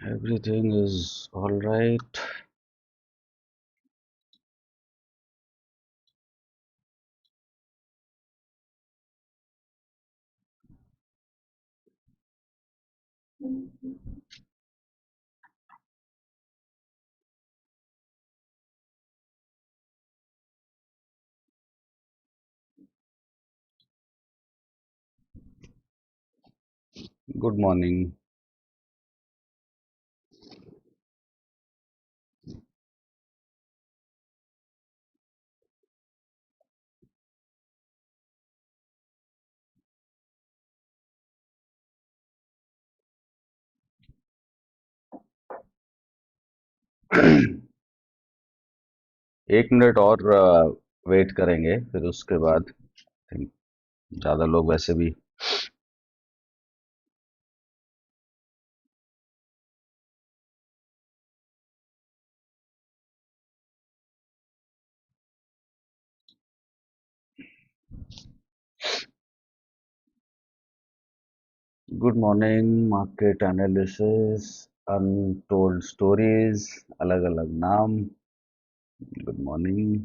Everything is all right. Good morning. एक minute और wait करेंगे, फिर उसके बाद think ज्यादा लोग वैसे भी। Good morning. Market analysis, untold stories, अलग अलग नाम। Good morning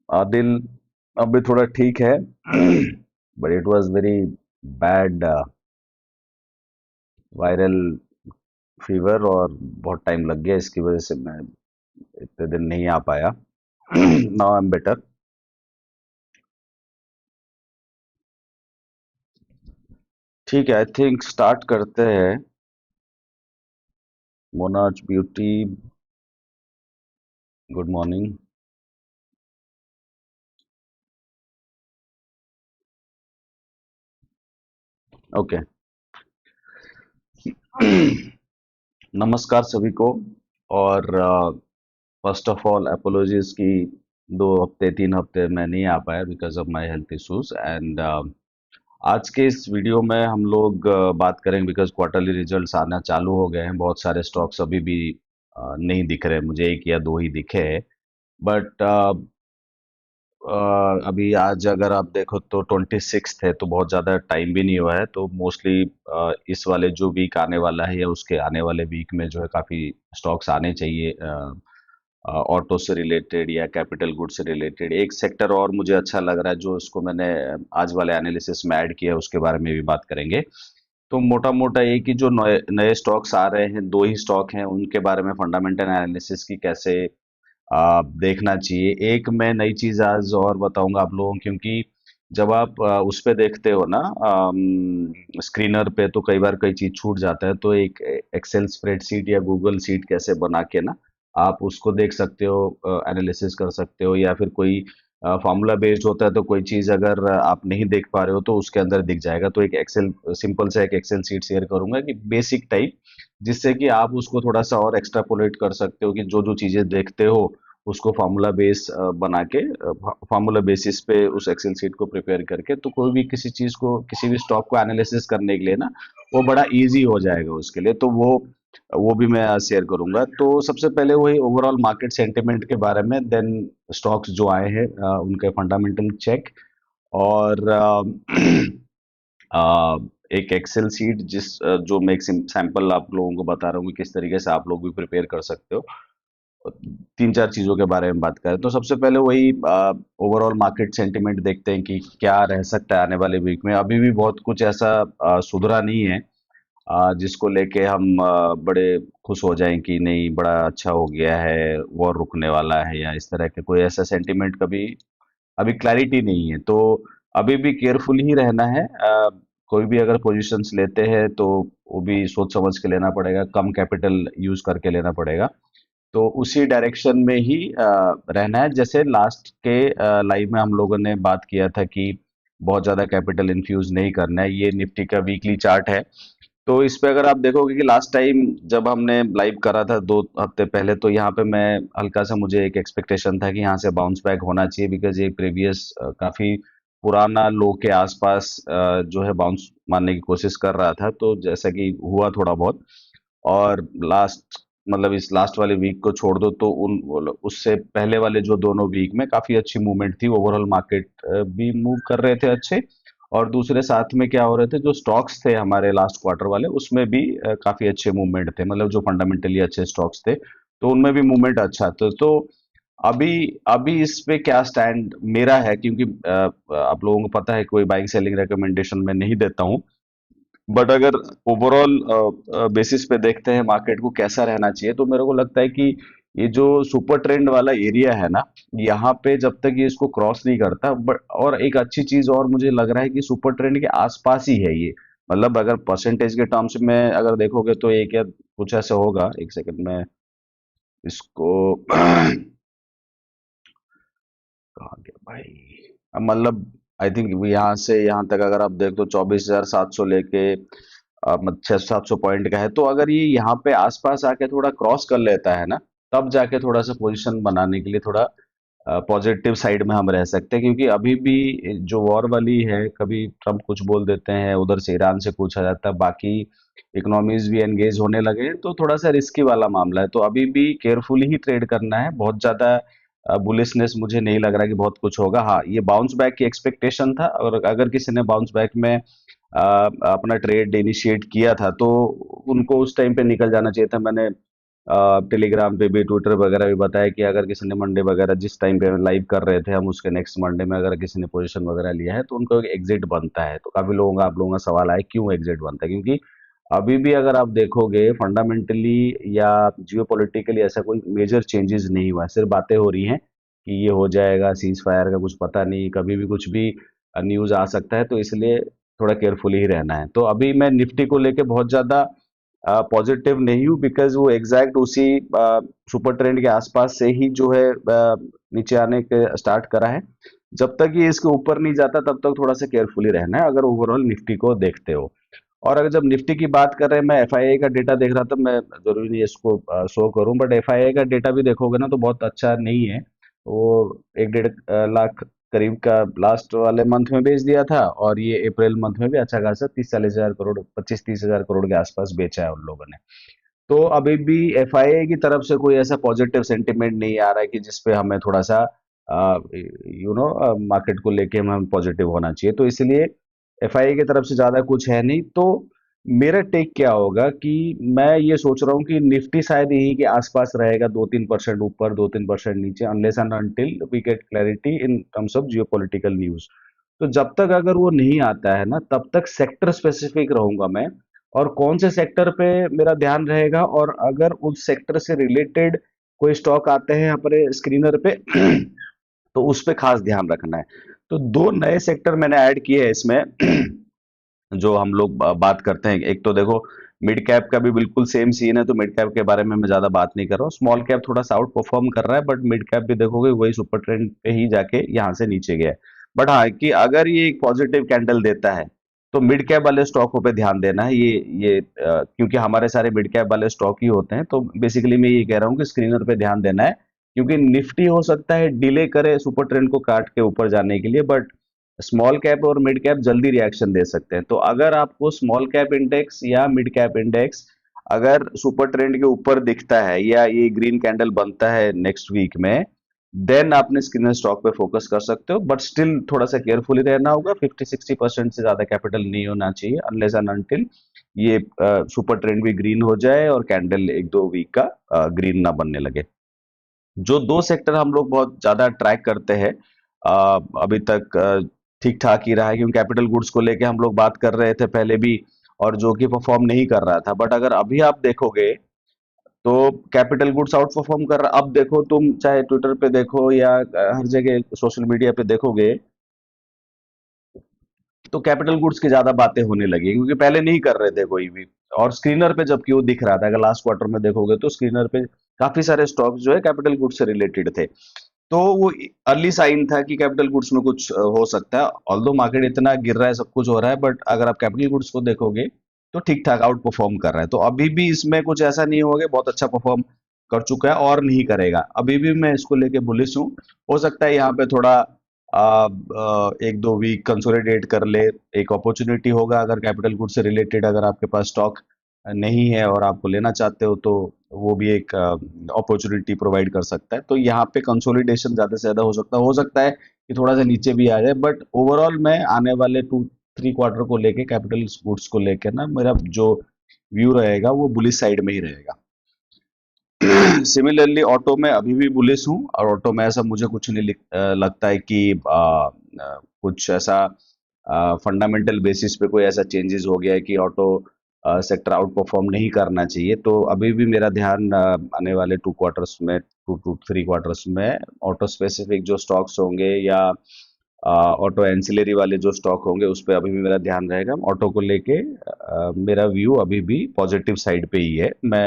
Adil. अभी थोड़ा ठीक है but it was very bad viral fever, और बहुत टाइम लग गया, इसकी वजह से मैं इतने दिन नहीं आ पाया। Now I am better. ठीक है, आई थिंक स्टार्ट करते हैं। मोनाज ब्यूटी, गुड मॉर्निंग। ओके। नमस्कार सभी को। और फर्स्ट ऑफ ऑल अपोलॉजीज की, 2 हफ्ते 3 हफ्ते मैं नहीं आ पाया because of my health issues. And आज के इस वीडियो में हम लोग बात करेंगे बिकॉज क्वार्टरली रिजल्ट्स आना चालू हो गए हैं। बहुत सारे स्टॉक्स अभी भी नहीं दिख रहे, मुझे एक या दो ही दिखे हैं। बट अभी आज अगर आप देखो तो 26 है, तो बहुत ज़्यादा टाइम भी नहीं हुआ है। तो मोस्टली इस वाले जो वीक आने वाला है या उसके आने वाले वीक में जो है काफ़ी स्टॉक्स आने चाहिए, ऑटो से रिलेटेड या कैपिटल गुड से रिलेटेड। एक सेक्टर और मुझे अच्छा लग रहा है जो इसको मैंने आज वाले एनालिसिस में ऐड किया है, उसके बारे में भी बात करेंगे। तो मोटा मोटा ये कि जो नए नए स्टॉक्स आ रहे हैं, दो ही स्टॉक हैं, उनके बारे में फंडामेंटल एनालिसिस की कैसे देखना चाहिए। एक मैं नई चीज आज और बताऊंगा आप लोगों को, क्योंकि जब आप उस पे देखते हो ना, स्क्रीनर पे, तो कई बार कोई चीज छूट जाता है। तो एक एक्सेल स्प्रेडशीट या गूगल सीट कैसे बना के ना आप उसको देख सकते हो, एनालिसिस कर सकते हो, या फिर कोई फॉर्मूला बेस्ड होता है तो कोई चीज अगर आप नहीं देख पा रहे हो तो उसके अंदर दिख जाएगा। तो एक एक्सेल सिंपल सा एक एक्सेल सीट शेयर करूंगा कि बेसिक टाइप, जिससे कि आप उसको थोड़ा सा और एक्स्ट्रापोलेट कर सकते हो कि जो जो चीजें देखते हो उसको फार्मूला बेस बना के, फार्मूला बेसिस पे उस एक्सेल सीट को प्रिपेयर करके, तो कोई भी किसी चीज को, किसी भी स्टॉक को एनालिसिस करने के लिए ना वो बड़ा इजी हो जाएगा उसके लिए। तो वो भी मैं शेयर करूंगा। तो सबसे पहले वही ओवरऑल मार्केट सेंटिमेंट के बारे में, देन स्टॉक्स जो आए हैं उनके फंडामेंटल चेक, और एक एक्सेल सीट जो मैं एक सैंपल आप लोगों को बता रहा हूँ कि किस तरीके से आप लोग भी प्रिपेयर कर सकते हो। तीन चार चीजों के बारे में बात करें तो सबसे पहले वही ओवरऑल मार्केट सेंटिमेंट देखते हैं कि क्या रह सकता है आने वाले वीक में। अभी भी बहुत कुछ ऐसा सुधरा नहीं है जिसको लेके हम बड़े खुश हो जाएं कि नहीं बड़ा अच्छा हो गया है, वॉर रुकने वाला है, या इस तरह के कोई ऐसा सेंटिमेंट कभी अभी क्लैरिटी नहीं है। तो अभी भी केयरफुल ही रहना है। कोई भी अगर पोजीशंस लेते हैं तो वो भी सोच समझ के लेना पड़ेगा, कम कैपिटल यूज करके लेना पड़ेगा। तो उसी डायरेक्शन में ही रहना है। जैसे लास्ट के लाइव में हम लोगों ने बात किया था कि बहुत ज़्यादा कैपिटल इन्फ्यूज नहीं करना है। ये निफ्टी का वीकली चार्ट है। तो इस पे अगर आप देखोगे कि लास्ट टाइम जब हमने लाइव करा था 2 हफ्ते पहले, तो यहाँ पे मैं हल्का सा, मुझे एक एक्सपेक्टेशन था कि यहाँ से बाउंस बैक होना चाहिए बिकॉज ये प्रीवियस काफ़ी पुराना लो के आसपास जो है बाउंस मारने की कोशिश कर रहा था। तो जैसा कि हुआ थोड़ा बहुत, और लास्ट मतलब इस लास्ट वाले वीक को छोड़ दो तो उन उससे पहले वाले जो दोनों वीक में काफी अच्छी मूवमेंट थी। ओवरऑल मार्केट भी मूव कर रहे थे अच्छे, और दूसरे साथ में क्या हो रहे थे, जो स्टॉक्स थे हमारे लास्ट क्वार्टर वाले उसमें भी काफी अच्छे मूवमेंट थे, मतलब जो फंडामेंटली अच्छे स्टॉक्स थे तो उनमें भी मूवमेंट अच्छा था। तो अभी अभी इस पे क्या स्टैंड मेरा है, क्योंकि आप लोगों को पता है कोई बाइंग सेलिंग रिकमेंडेशन मैं नहीं देता हूँ, बट अगर ओवरऑल बेसिस पे देखते हैं मार्केट को कैसा रहना चाहिए, तो मेरे को लगता है कि ये जो सुपर ट्रेंड वाला एरिया है ना, यहाँ पे जब तक ये इसको क्रॉस नहीं करता, बट और एक अच्छी चीज और मुझे लग रहा है कि सुपर ट्रेंड के आसपास ही है ये। मतलब अगर परसेंटेज के टर्म्स में अगर देखोगे तो एक या कुछ ऐसा होगा, एक सेकंड में इसको कहाँ गया भाई। अब मतलब आई थिंक यहाँ से यहाँ तक अगर आप देख तो 24,700 लेके 600-700 पॉइंट का है, तो अगर ये यहाँ पे आसपास आके थोड़ा क्रॉस कर लेता है ना, तब जाके थोड़ा सा पोजीशन बनाने के लिए थोड़ा पॉजिटिव साइड में हम रह सकते हैं। क्योंकि अभी भी जो वॉर वाली है, कभी ट्रम्प कुछ बोल देते हैं, उधर से ईरान से कुछ आ जाता है, बाकी इकोनॉमीज भी एंगेज होने लगे हैं, तो थोड़ा सा रिस्की वाला मामला है। तो अभी भी केयरफुली ही ट्रेड करना है, बहुत ज्यादा बुलिशनेस मुझे नहीं लग रहा कि बहुत कुछ होगा। हाँ, ये बाउंस बैक की एक्सपेक्टेशन था, और अगर किसी ने बाउंस बैक में अपना ट्रेड इनिशिएट किया था तो उनको उस टाइम पे निकल जाना चाहिए था। मैंने टेलीग्राम पे भी, ट्विटर वगैरह भी बताया कि अगर किसी ने मंडे वगैरह जिस टाइम पे लाइव कर रहे थे हम, उसके नेक्स्ट मंडे में अगर किसी ने पोजीशन वगैरह लिया है तो उनको एक एग्जिट बनता है। तो काफी लोगों का, आप लोगों का सवाल आया क्यों एग्जिट बनता है, क्योंकि अभी भी अगर आप देखोगे फंडामेंटली या जियोपॉलिटिकली ऐसा कोई मेजर चेंजेस नहीं हुआ है, सिर्फ बातें हो रही हैं कि ये हो जाएगा, सीज फायर का कुछ पता नहीं, कभी भी कुछ भी न्यूज आ सकता है, तो इसलिए थोड़ा केयरफुली ही रहना है। तो अभी मैं निफ्टी को लेके बहुत ज्यादा पॉजिटिव नहीं हूँ, बिकॉज वो एग्जैक्ट उसी सुपर ट्रेंड के आसपास से ही जो है नीचे आने के स्टार्ट करा है। जब तक ये इसके ऊपर नहीं जाता तब तक थोड़ा सा केयरफुली रहना है, अगर ओवरऑल निफ्टी को देखते हो। और अगर जब निफ्टी की बात कर रहे हैं, मैं एफआईआई का डेटा देख रहा था, मैं जरूरी नहीं इसको शो करूं, बट एफआईआई का डेटा भी देखोगे ना तो बहुत अच्छा नहीं है। वो 1-1.5 लाख करीब का लास्ट वाले मंथ में बेच दिया था, और ये अप्रैल मंथ में भी अच्छा खासा 30-40 हजार करोड़, 25-30 हजार करोड़ के आसपास बेचा है उन लोगों ने। तो अभी भी एफआईआई की तरफ से कोई ऐसा पॉजिटिव सेंटिमेंट नहीं आ रहा है कि जिसपे हमें थोड़ा सा मार्केट को लेके हमें पॉजिटिव होना चाहिए। तो इसलिए एफआईआई की तरफ से ज्यादा कुछ है नहीं। तो मेरा टेक क्या होगा कि मैं ये सोच रहा हूँ कि निफ्टी शायद यही के आसपास रहेगा, 2-3% ऊपर, 2-3% नीचे, unless and until we get clarity in terms of geopolitical news. तो जब तक अगर वो नहीं आता है ना, तब तक सेक्टर स्पेसिफिक रहूंगा मैं, और कौन से सेक्टर पे मेरा ध्यान रहेगा, और अगर उस सेक्टर से रिलेटेड कोई स्टॉक आते हैं अपने स्क्रीनर पे तो उस पे खास ध्यान रखना है। तो दो नए सेक्टर मैंने ऐड किए हैं इसमें जो हम लोग बात करते हैं। एक तो देखो, मिड कैप का भी बिल्कुल सेम सीन है, तो मिड कैप के बारे में मैं ज्यादा बात नहीं कर रहा हूँ। स्मॉल कैप थोड़ा सा आउट परफॉर्म कर रहा है, बट मिड कैप भी देखोगे वही सुपर ट्रेंड पे ही जाके यहाँ से नीचे गया है। बट हाँ, कि अगर ये एक पॉजिटिव कैंडल देता है तो मिड कैप वाले स्टॉकों पे ध्यान देना है। क्योंकि हमारे सारे मिड कैप वाले स्टॉक ही होते हैं, तो बेसिकली मैं ये कह रहा हूँ कि स्क्रीनर पे ध्यान देना है। क्योंकि निफ्टी हो सकता है डिले करे सुपर ट्रेंड को काट के ऊपर जाने के लिए, बट स्मॉल कैप और मिड कैप जल्दी रिएक्शन दे सकते हैं। तो अगर आपको स्मॉल कैप इंडेक्स या मिड कैप इंडेक्स अगर सुपर ट्रेंड के ऊपर दिखता है या ये ग्रीन कैंडल बनता है नेक्स्ट वीक में, देन आपने स्किनर स्टॉक पे फोकस कर सकते हो। बट स्टिल थोड़ा सा केयरफुली रहना होगा, 50-60% से ज्यादा कैपिटल नहीं होना चाहिए, अनलेस एंड अनटिल ये सुपर ट्रेंड भी ग्रीन हो जाए और कैंडल 1-2 वीक का ग्रीन ना बनने लगे। जो दो सेक्टर हम लोग बहुत ज्यादा ट्रैक करते हैं, अभी तक ठीक ठाक ही रहा है, क्योंकि कैपिटल गुड्स को लेके हम लोग बात कर रहे थे पहले भी, और जो कि परफॉर्म नहीं कर रहा था। बट अगर अभी आप देखोगे तो कैपिटल गुड्स आउट परफॉर्म कर रहा। अब देखो, तुम चाहे ट्विटर पे देखो या हर जगह सोशल मीडिया पे देखोगे, तो कैपिटल गुड्स की ज्यादा बातें होने लगी, क्योंकि पहले नहीं कर रहे थे कोई भी। और स्क्रीनर पे जबकि वो दिख रहा था, अगर लास्ट क्वार्टर में देखोगे तो स्क्रीनर पे काफी सारे स्टॉक्स जो है कैपिटल गुड्स से रिलेटेड थे। तो वो अर्ली साइन था कि कैपिटल गुड्स में कुछ हो सकता है। ऑल्दो मार्केट इतना गिर रहा है, सब कुछ हो रहा है, बट अगर आप कैपिटल गुड्स को देखोगे तो ठीक ठाक आउट परफॉर्म कर रहा है। तो अभी भी इसमें कुछ ऐसा नहीं होगा, बहुत अच्छा परफॉर्म कर चुका है और नहीं करेगा। अभी भी मैं इसको लेके बुलिश हूँ। हो सकता है यहाँ पे थोड़ा 1-2 वीक कंसोलिडेट कर ले, एक अपॉर्चुनिटी होगा अगर कैपिटल गुड से रिलेटेड अगर आपके पास स्टॉक नहीं है और आपको लेना चाहते हो तो वो भी एक अपॉर्चुनिटी प्रोवाइड कर सकता है। तो यहाँ पे कंसोलिडेशन ज़्यादा से ज़्यादा हो सकता है कि थोड़ा सा नीचे भी आ जाए, बट ओवरऑल मैं आने वाले 2-3 क्वार्टर को लेके कैपिटल गुड्स को लेके ना मेरा जो व्यू रहेगा वो बुलिश साइड में ही रहेगा। सिमिलरली ऑटो में अभी भी बुलिश हूँ, और ऑटो में ऐसा मुझे कुछ नहीं लगता है कि कुछ ऐसा फंडामेंटल बेसिस पे कोई ऐसा चेंजेस हो गया है कि ऑटो सेक्टर आउट परफॉर्म नहीं करना चाहिए। तो अभी भी मेरा ध्यान आने वाले 2 क्वार्टर्स में, 2 to 3 क्वार्टर्स में ऑटो स्पेसिफिक जो स्टॉक्स होंगे या ऑटो एंसिलरी वाले जो स्टॉक होंगे उस पर अभी भी मेरा ध्यान रहेगा। ऑटो को लेके मेरा व्यू अभी भी पॉजिटिव साइड पे ही है। मैं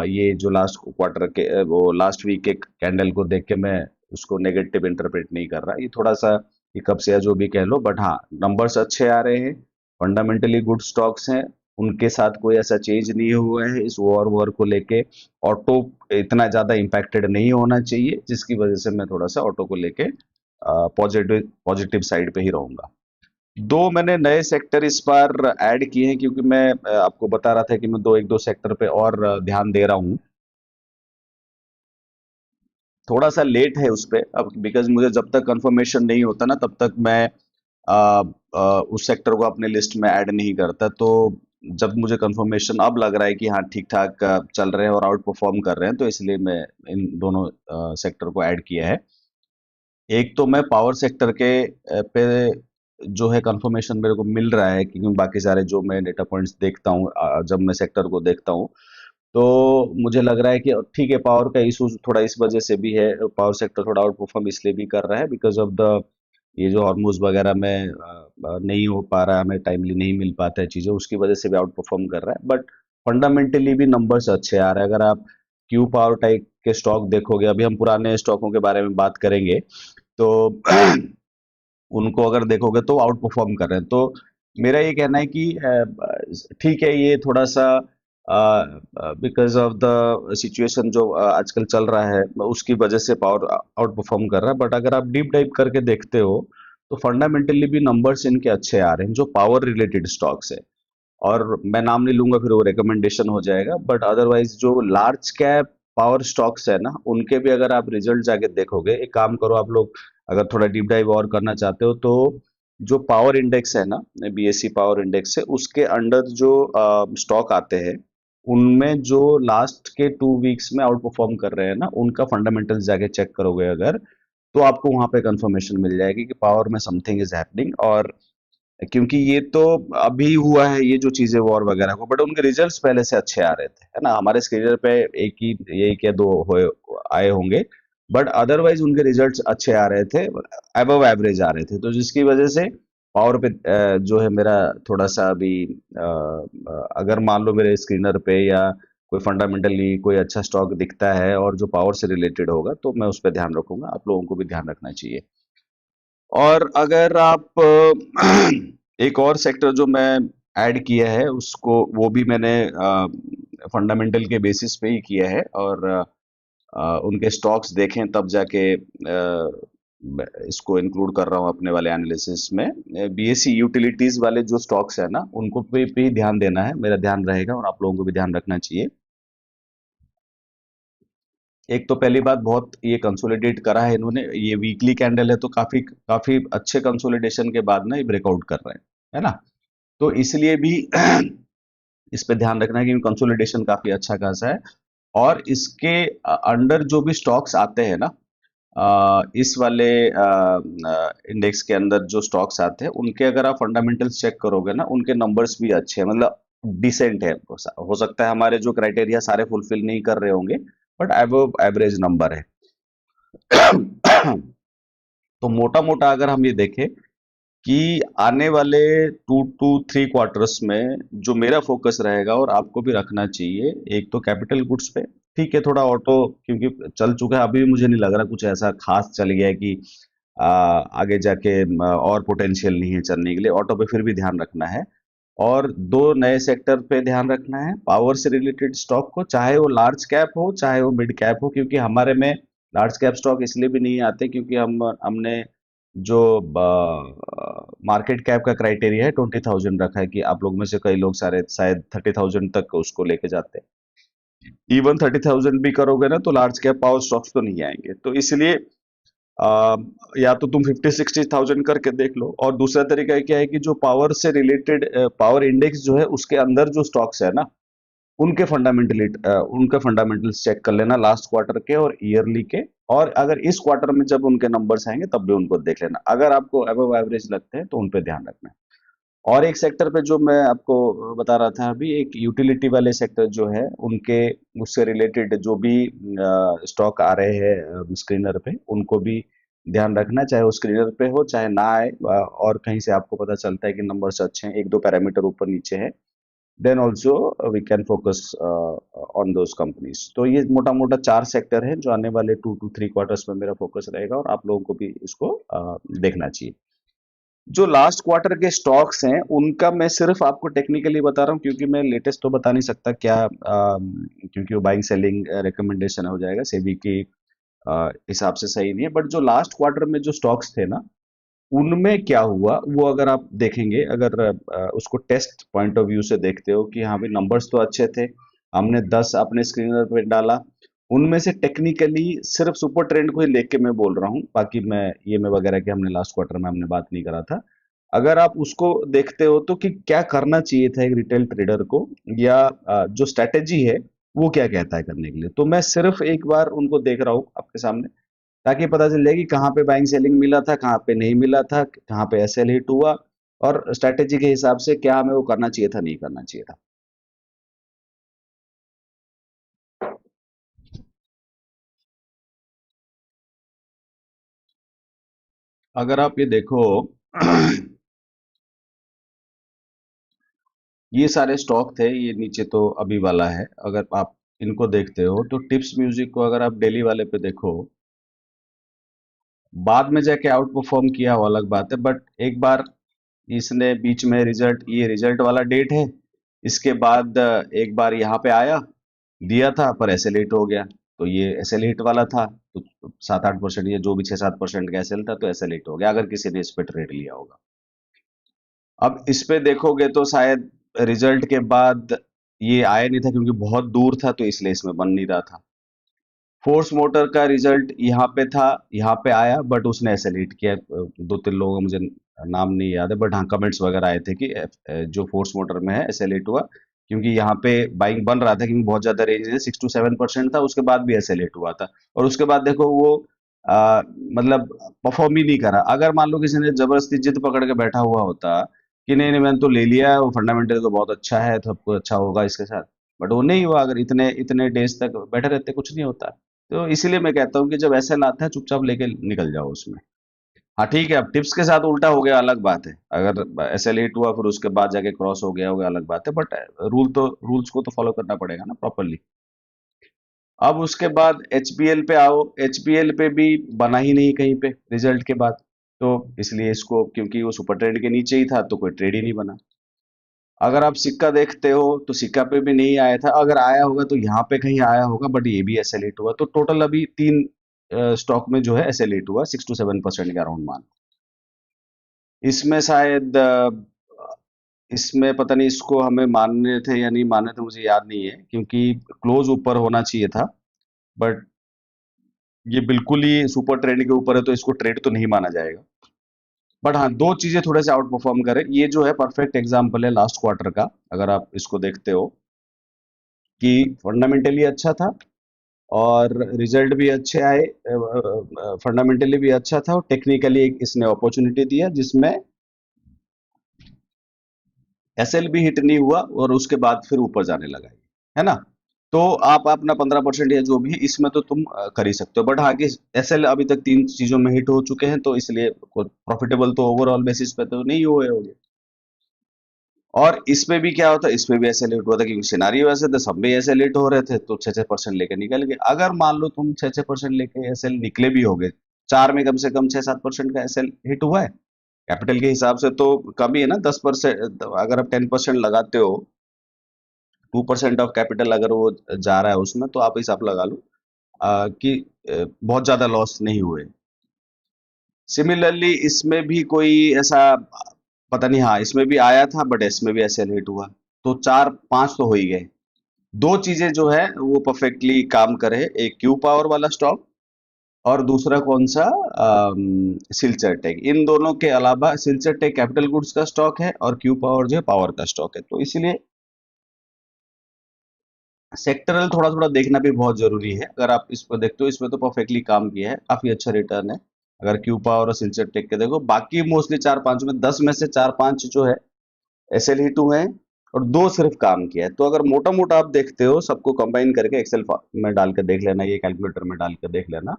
ये जो लास्ट क्वार्टर के वो लास्ट वीक के कैंडल को देख के मैं उसको नेगेटिव इंटरप्रेट नहीं कर रहा। ये थोड़ा सा हिकअप से या जो भी कह लो, बट हाँ, नंबर्स अच्छे आ रहे हैं, फंडामेंटली गुड स्टॉक्स हैं, उनके साथ कोई ऐसा चेंज नहीं हुआ है इस वॉर को लेके। ऑटो इतना ज़्यादा इम्पैक्टेड नहीं होना चाहिए, जिसकी वजह से मैं थोड़ा सा ऑटो को लेके पॉजिटिव पॉजिटिव साइड पे ही रहूंगा। दो मैंने नए सेक्टर इस बार ऐड किए हैं, क्योंकि मैं आपको बता रहा था कि मैं एक दो सेक्टर पे और ध्यान दे रहा हूँ। थोड़ा सा लेट है उस पे अब, बिकॉज मुझे जब तक कंफर्मेशन नहीं होता ना तब तक मैं उस सेक्टर को अपने लिस्ट में ऐड नहीं करता। तो जब मुझे कंफर्मेशन अब लग रहा है कि हाँ ठीक ठाक चल रहे हैं और आउट परफॉर्म कर रहे हैं, तो इसलिए मैं इन दोनों सेक्टर को ऐड किया है। एक तो मैं पावर सेक्टर के पे जो है कंफर्मेशन मेरे को मिल रहा है, क्योंकि बाकी सारे जो मैं डेटा पॉइंट्स देखता हूँ जब मैं सेक्टर को देखता हूँ, तो मुझे लग रहा है कि ठीक है, पावर का इशू थोड़ा इस वजह से भी है, पावर सेक्टर थोड़ा आउट परफॉर्म इसलिए भी कर रहा है बिकॉज ऑफ द ये जो हार्मोज वगैरह में नहीं हो पा रहा है, हमें टाइमली नहीं मिल पाता है चीज़ें, उसकी वजह से भी आउट परफॉर्म कर रहा है। बट फंडामेंटली भी नंबर्स अच्छे आ रहे हैं। अगर आप क्यू पावर टाइप के स्टॉक देखोगे, अभी हम पुराने स्टॉकों के बारे में बात करेंगे, तो उनको अगर देखोगे तो आउट परफॉर्म कर रहे हैं। तो मेरा ये कहना है कि ठीक है, ये थोड़ा सा बिकॉज ऑफ द सिचुएशन जो आजकल चल रहा है उसकी वजह से पावर आउट परफॉर्म कर रहा है, बट अगर आप डीप डाइव करके देखते हो तो फंडामेंटली भी नंबर्स इनके अच्छे आ रहे हैं जो पावर रिलेटेड स्टॉक्स है। और मैं नाम नहीं लूंगा, फिर वो रिकमेंडेशन हो जाएगा, बट अदरवाइज जो लार्ज कैप पावर स्टॉक्स है ना, उनके भी अगर आप रिजल्ट जाके देखोगे, एक काम करो आप लोग, अगर थोड़ा डीप डाइव और करना चाहते हो तो जो पावर इंडेक्स है ना, बीएससी पावर इंडेक्स है, उसके अंडर जो स्टॉक आते हैं, उनमें जो लास्ट के 2 वीक्स में आउट परफॉर्म कर रहे हैं ना, उनका फंडामेंटल्स जाके चेक करोगे अगर, तो आपको वहां पे कंफर्मेशन मिल जाएगी कि पावर में समथिंग इज हैपनिंग। और क्योंकि ये तो अभी हुआ है ये जो चीजें वॉर वगैरह को, बट उनके रिजल्ट्स पहले से अच्छे आ रहे थे, है ना। हमारे स्क्रीनर पे एक या दो आए होंगे, बट अदरवाइज उनके रिजल्ट्स अच्छे आ रहे थे, अबव एवरेज आ रहे थे, तो जिसकी वजह से पावर पे जो है मेरा थोड़ा सा अभी अगर मान लो मेरे स्क्रीनर पे या कोई फंडामेंटली कोई अच्छा स्टॉक दिखता है और जो पावर से रिलेटेड होगा, तो मैं उस पर ध्यान रखूंगा। आप लोगों को भी ध्यान रखना चाहिए। और अगर आप एक और सेक्टर जो मैं ऐड किया है उसको, वो भी मैंने फंडामेंटल के बेसिस पे ही किया है, और उनके स्टॉक्स देखें तब जाके इसको इंक्लूड कर रहा हूँ अपने वाले एनालिसिस में। बीएससी यूटिलिटीज वाले जो स्टॉक्स है ना, उनको पे ही ध्यान देना है, मेरा ध्यान रहेगा, और आप लोगों को भी ध्यान रखना चाहिए। एक तो पहली बात, बहुत ये कंसोलिडेट करा है इन्होंने, ये वीकली कैंडल है तो काफी काफी अच्छे कंसोलिडेशन के बाद ना ये ब्रेकआउट कर रहे हैं, है ना। तो इसलिए भी इस पे ध्यान रखना है कि कंसोलिडेशन काफी अच्छा खासा है। और इसके अंडर जो भी स्टॉक्स आते हैं ना, इस वाले इंडेक्स के अंदर जो स्टॉक्स आते हैं, उनके अगर आप फंडामेंटल्स चेक करोगे ना, उनके नंबर्स भी अच्छे हैं, मतलब डिसेंट है। हो सकता है हमारे जो क्राइटेरिया सारे फुलफिल नहीं कर रहे होंगे, बट एवरेज एवरेज नंबर है। तो मोटा मोटा अगर हम ये देखें कि आने वाले 2 to 3 क्वार्टर्स में जो मेरा फोकस रहेगा और आपको भी रखना चाहिए, एक तो कैपिटल गुड्स पे। ठीक है, थोड़ा ऑटो क्योंकि चल चुका है, अभी भी मुझे नहीं लग रहा कुछ ऐसा खास चल गया है कि आगे जाके और पोटेंशियल नहीं है चलने के लिए। ऑटो पे फिर भी ध्यान रखना है। और दो नए सेक्टर पे ध्यान रखना है, पावर से रिलेटेड स्टॉक को, चाहे वो लार्ज कैप हो चाहे वो मिड कैप हो, क्योंकि हमारे में लार्ज कैप स्टॉक इसलिए भी नहीं आते क्योंकि हमने जो मार्केट कैप का क्राइटेरिया है 20,000 रखा है कि आप लोग में से कई लोग सारे शायद 30,000 तक उसको लेके जाते हैं। इवन 30,000 भी करोगे ना तो लार्ज कैप पावर स्टॉक्स तो नहीं आएंगे, तो इसलिए आ, या तो तुम 50-60,000 करके देख लो। और दूसरा तरीका क्या है कि जो पावर से रिलेटेड पावर इंडेक्स जो है उसके अंदर जो स्टॉक्स है ना, उनके फंडामेंटल्स चेक कर लेना लास्ट क्वार्टर के और ईयरली के। और अगर इस क्वार्टर में जब उनके नंबर्स आएंगे तब भी उनको देख लेना, अगर आपको अबव एवरेज लगते हैं तो उन पे ध्यान रखना है। और एक सेक्टर पे जो मैं आपको बता रहा था अभी, एक यूटिलिटी वाले सेक्टर जो है उनके, उससे रिलेटेड जो भी स्टॉक आ रहे हैं स्क्रीनर पे, उनको भी ध्यान रखना, चाहे वो स्क्रीनर पे हो चाहे ना आए, और कहीं से आपको पता चलता है कि नंबर्स अच्छे हैं, एक दो पैरामीटर ऊपर नीचे है, then also we can focus on those companies. तो ये मोटा मोटा चार सेक्टर है जो आने वाले 2 to 3 क्वार्टर्स में मेरा फोकस रहेगा, और आप लोगों को भी इसको देखना चाहिए। जो लास्ट क्वार्टर के स्टॉक्स हैं उनका मैं सिर्फ आपको टेक्निकली बता रहा हूँ, क्योंकि मैं लेटेस्ट तो बता नहीं सकता क्या, क्योंकि वो बाइंग सेलिंग रिकमेंडेशन हो जाएगा, सेबी की हिसाब से सही नहीं है। बट जो लास्ट क्वार्टर में जो स्टॉक्स थे ना, उनमें क्या हुआ वो अगर आप देखेंगे, अगर उसको टेस्ट पॉइंट ऑफ व्यू से देखते हो कि हाँ भाई नंबर्स तो अच्छे थे, हमने 10 अपने स्क्रीनर पे डाला, उनमें से टेक्निकली सिर्फ सुपर ट्रेंड को ही लेके मैं बोल रहा हूँ, बाकी मैं ईएमए वगैरह की हमने लास्ट क्वार्टर में हमने बात नहीं करा था। अगर आप उसको देखते हो तो कि क्या करना चाहिए था एक रिटेल ट्रेडर को, या जो स्ट्रेटेजी है वो क्या कहता है करने के लिए, तो मैं सिर्फ एक बार उनको देख रहा हूँ आपके सामने, ताकि पता चल जाए कि कहाँ पे बाइंग सेलिंग मिला था, कहाँ पे नहीं मिला था, कहाँ पे एसएल हिट हुआ, और स्ट्रैटेजी के हिसाब से क्या हमें वो करना चाहिए था, नहीं करना चाहिए था। अगर आप ये देखो ये सारे स्टॉक थे, ये नीचे तो अभी वाला है, अगर आप इनको देखते हो तो टिप्स म्यूजिक को अगर आप डेली वाले पे देखो, बाद में जाके आउट परफॉर्म किया वो अलग बात है, बट एक बार इसने बीच में रिजल्ट, ये रिजल्ट वाला डेट है, इसके बाद एक बार यहाँ पे आया, दिया था पर एसएल हो गया, तो ये एसएल वाला था, तो 7-8% या जो भी 6-7% का एसएल था, तो एसएल हो गया अगर किसी ने इस पे ट्रेड लिया होगा। अब इस पे देखोगे तो शायद रिजल्ट के बाद ये आया नहीं था, क्योंकि बहुत दूर था तो इसलिए इसमें बन नहीं रहा था। फोर्स मोटर का रिजल्ट यहाँ पे था, यहाँ पे आया, बट उसने एसएल किया, 2-3 लोगों का मुझे नाम नहीं याद है, बट हाँ कमेंट्स वगैरह आए थे कि जो फोर्स मोटर में है एसएल हुआ, क्योंकि यहाँ पे बाइंग बन रहा था, क्योंकि बहुत ज्यादा रेंज है, 6 to 7% था, उसके बाद भी एसएल हुआ था। और उसके बाद देखो वो मतलब परफॉर्म ही नहीं करा। अगर मान लो किसी ने जबरदस्ती जिद पकड़ के बैठा हुआ होता कि नहीं नहीं मैंने तो ले लिया है, वो फंडामेंटल तो बहुत अच्छा है, तो सब कुछ अच्छा होगा इसके साथ, बट वो नहीं हुआ। अगर इतने इतने डेज तक बैठे रहते कुछ नहीं होता। तो इसीलिए मैं कहता हूँ कि जब ऐसे लाता है चुपचाप लेके निकल जाओ उसमें। हाँ ठीक है, अब टिप्स के साथ उल्टा हो गया अलग बात है, अगर ऐसे लेट हुआ फिर उसके बाद जाके क्रॉस हो गया होगा अलग बात है, बट रूल्स को तो फॉलो करना पड़ेगा ना प्रॉपरली। अब उसके बाद एचपीएल पे आओ, एचपीएल पे भी बना ही नहीं कहीं पे रिजल्ट के बाद, तो इसलिए इसको, क्योंकि वो सुपर ट्रेंड के नीचे ही था तो कोई ट्रेड ही नहीं बना। अगर आप सिक्का देखते हो तो सिक्का पे भी नहीं आया था, अगर आया होगा तो यहाँ पे कहीं आया होगा, बट ये भी एसएल हुआ, तो टोटल अभी 3 स्टॉक में जो है एसएल हुआ 6 to 7% के अराउंड मान। इसमें शायद इसमें पता नहीं इसको हमें मानने थे या नहीं मानने थे, मुझे याद नहीं है, क्योंकि क्लोज ऊपर होना चाहिए था, बट ये बिल्कुल ही सुपर ट्रेंड के ऊपर है तो इसको ट्रेड तो नहीं माना जाएगा। बट हाँ दो चीजें थोड़े से आउट परफॉर्म करे, ये जो है परफेक्ट एग्जांपल है लास्ट क्वार्टर का, अगर आप इसको देखते हो कि फंडामेंटली अच्छा था और रिजल्ट भी अच्छे आए, फंडामेंटली भी अच्छा था, और टेक्निकली एक इसने अपॉर्चुनिटी दिया जिसमें एसएल भी हिट नहीं हुआ, और उसके बाद फिर ऊपर जाने लगा, है ना। तो आप अपना 15% या जो भी है इसमें तो तुम कर ही सकते हो, बट हाँ कि एसएल अभी तक 3 चीजों में हिट हो चुके हैं, तो इसलिए प्रॉफिटेबल तो ओवरऑल बेसिस पे तो नहीं हुए होंगे। और इसमें भी क्या होता है, इसमें भी ऐसे लेट हुआ था, क्योंकि सिनारियो ऐसे थे, सब में ऐसे लेट हो रहे थे, तो 6-6% लेके निकल गए। अगर मान लो तुम 6-6% लेके एसएल निकले भी होगे, चार में कम से कम 6-7% का एसएल हिट हुआ है, कैपिटल के हिसाब से तो कम ही है ना, 10%। अगर आप 10% लगाते हो, 2% ऑफ कैपिटल अगर वो जा रहा है उसमें, तो आप हिसाब लगा लो कि बहुत ज्यादा लॉस नहीं हुए। सिमिलरली इसमें भी कोई ऐसा पता नहीं, हाँ इसमें भी आया था बट इसमें भी ऐसे लेट हुआ। तो चार पांच तो हो ही गए। दो चीजें जो है वो परफेक्टली काम करे, एक क्यू पावर वाला स्टॉक और दूसरा कौन सा, सिल्चर टेक। इन दोनों के अलावा सिल्चर टेक कैपिटल गुड्स का स्टॉक है और क्यू पावर जो है पावर का स्टॉक है, तो इसीलिए सेक्टरल थोड़ा थोड़ा देखना भी बहुत जरूरी है। अगर आप इस पर देखते हो, इसमें तो परफेक्टली काम किया है, काफी अच्छा रिटर्न है। अगर क्यू पावर और सिल्चर टेक के देखो, बाकी मोस्टली चार पांच में 10 में से चार पांच जो है एसएल ही टू है और दो सिर्फ काम किया है। तो अगर मोटा मोटा आप देखते हो, सबको कंबाइन करके एक्सेल में डाल कर देख लेना, ये कैलकुलेटर में डाल कर देख लेना,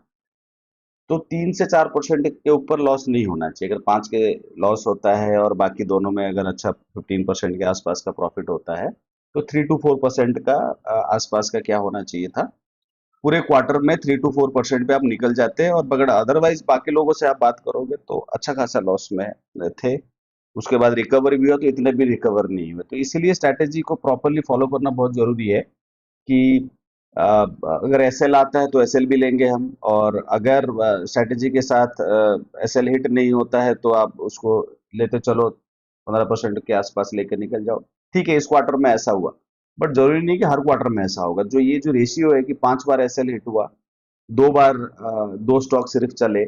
तो 3 से 4% के ऊपर लॉस नहीं होना चाहिए। अगर 5 के लॉस होता है और बाकी दोनों में अगर अच्छा 15% के आसपास का प्रॉफिट होता है, तो 3 to 4% का आसपास का क्या होना चाहिए था। पूरे क्वार्टर में 3 to 4% पे आप निकल जाते हैं, और अगर अदरवाइज बाकी लोगों से आप बात करोगे तो अच्छा खासा लॉस में थे। उसके बाद रिकवरी भी हुआ तो इतने भी रिकवर नहीं हुए। तो इसीलिए स्ट्रैटेजी को प्रॉपरली फॉलो करना बहुत जरूरी है कि अगर एसएल आता है तो एसएल भी लेंगे हम, और अगर स्ट्रैटेजी के साथ एसएल हिट नहीं होता है तो आप उसको लेते चलो, 15% के आसपास लेकर निकल जाओ। ठीक है, इस क्वार्टर में ऐसा हुआ, बट जरूरी नहीं कि हर क्वार्टर में ऐसा होगा। जो ये जो रेशियो है कि 5 बार एसएल हिट हुआ, 2 बार दो स्टॉक सिर्फ चले,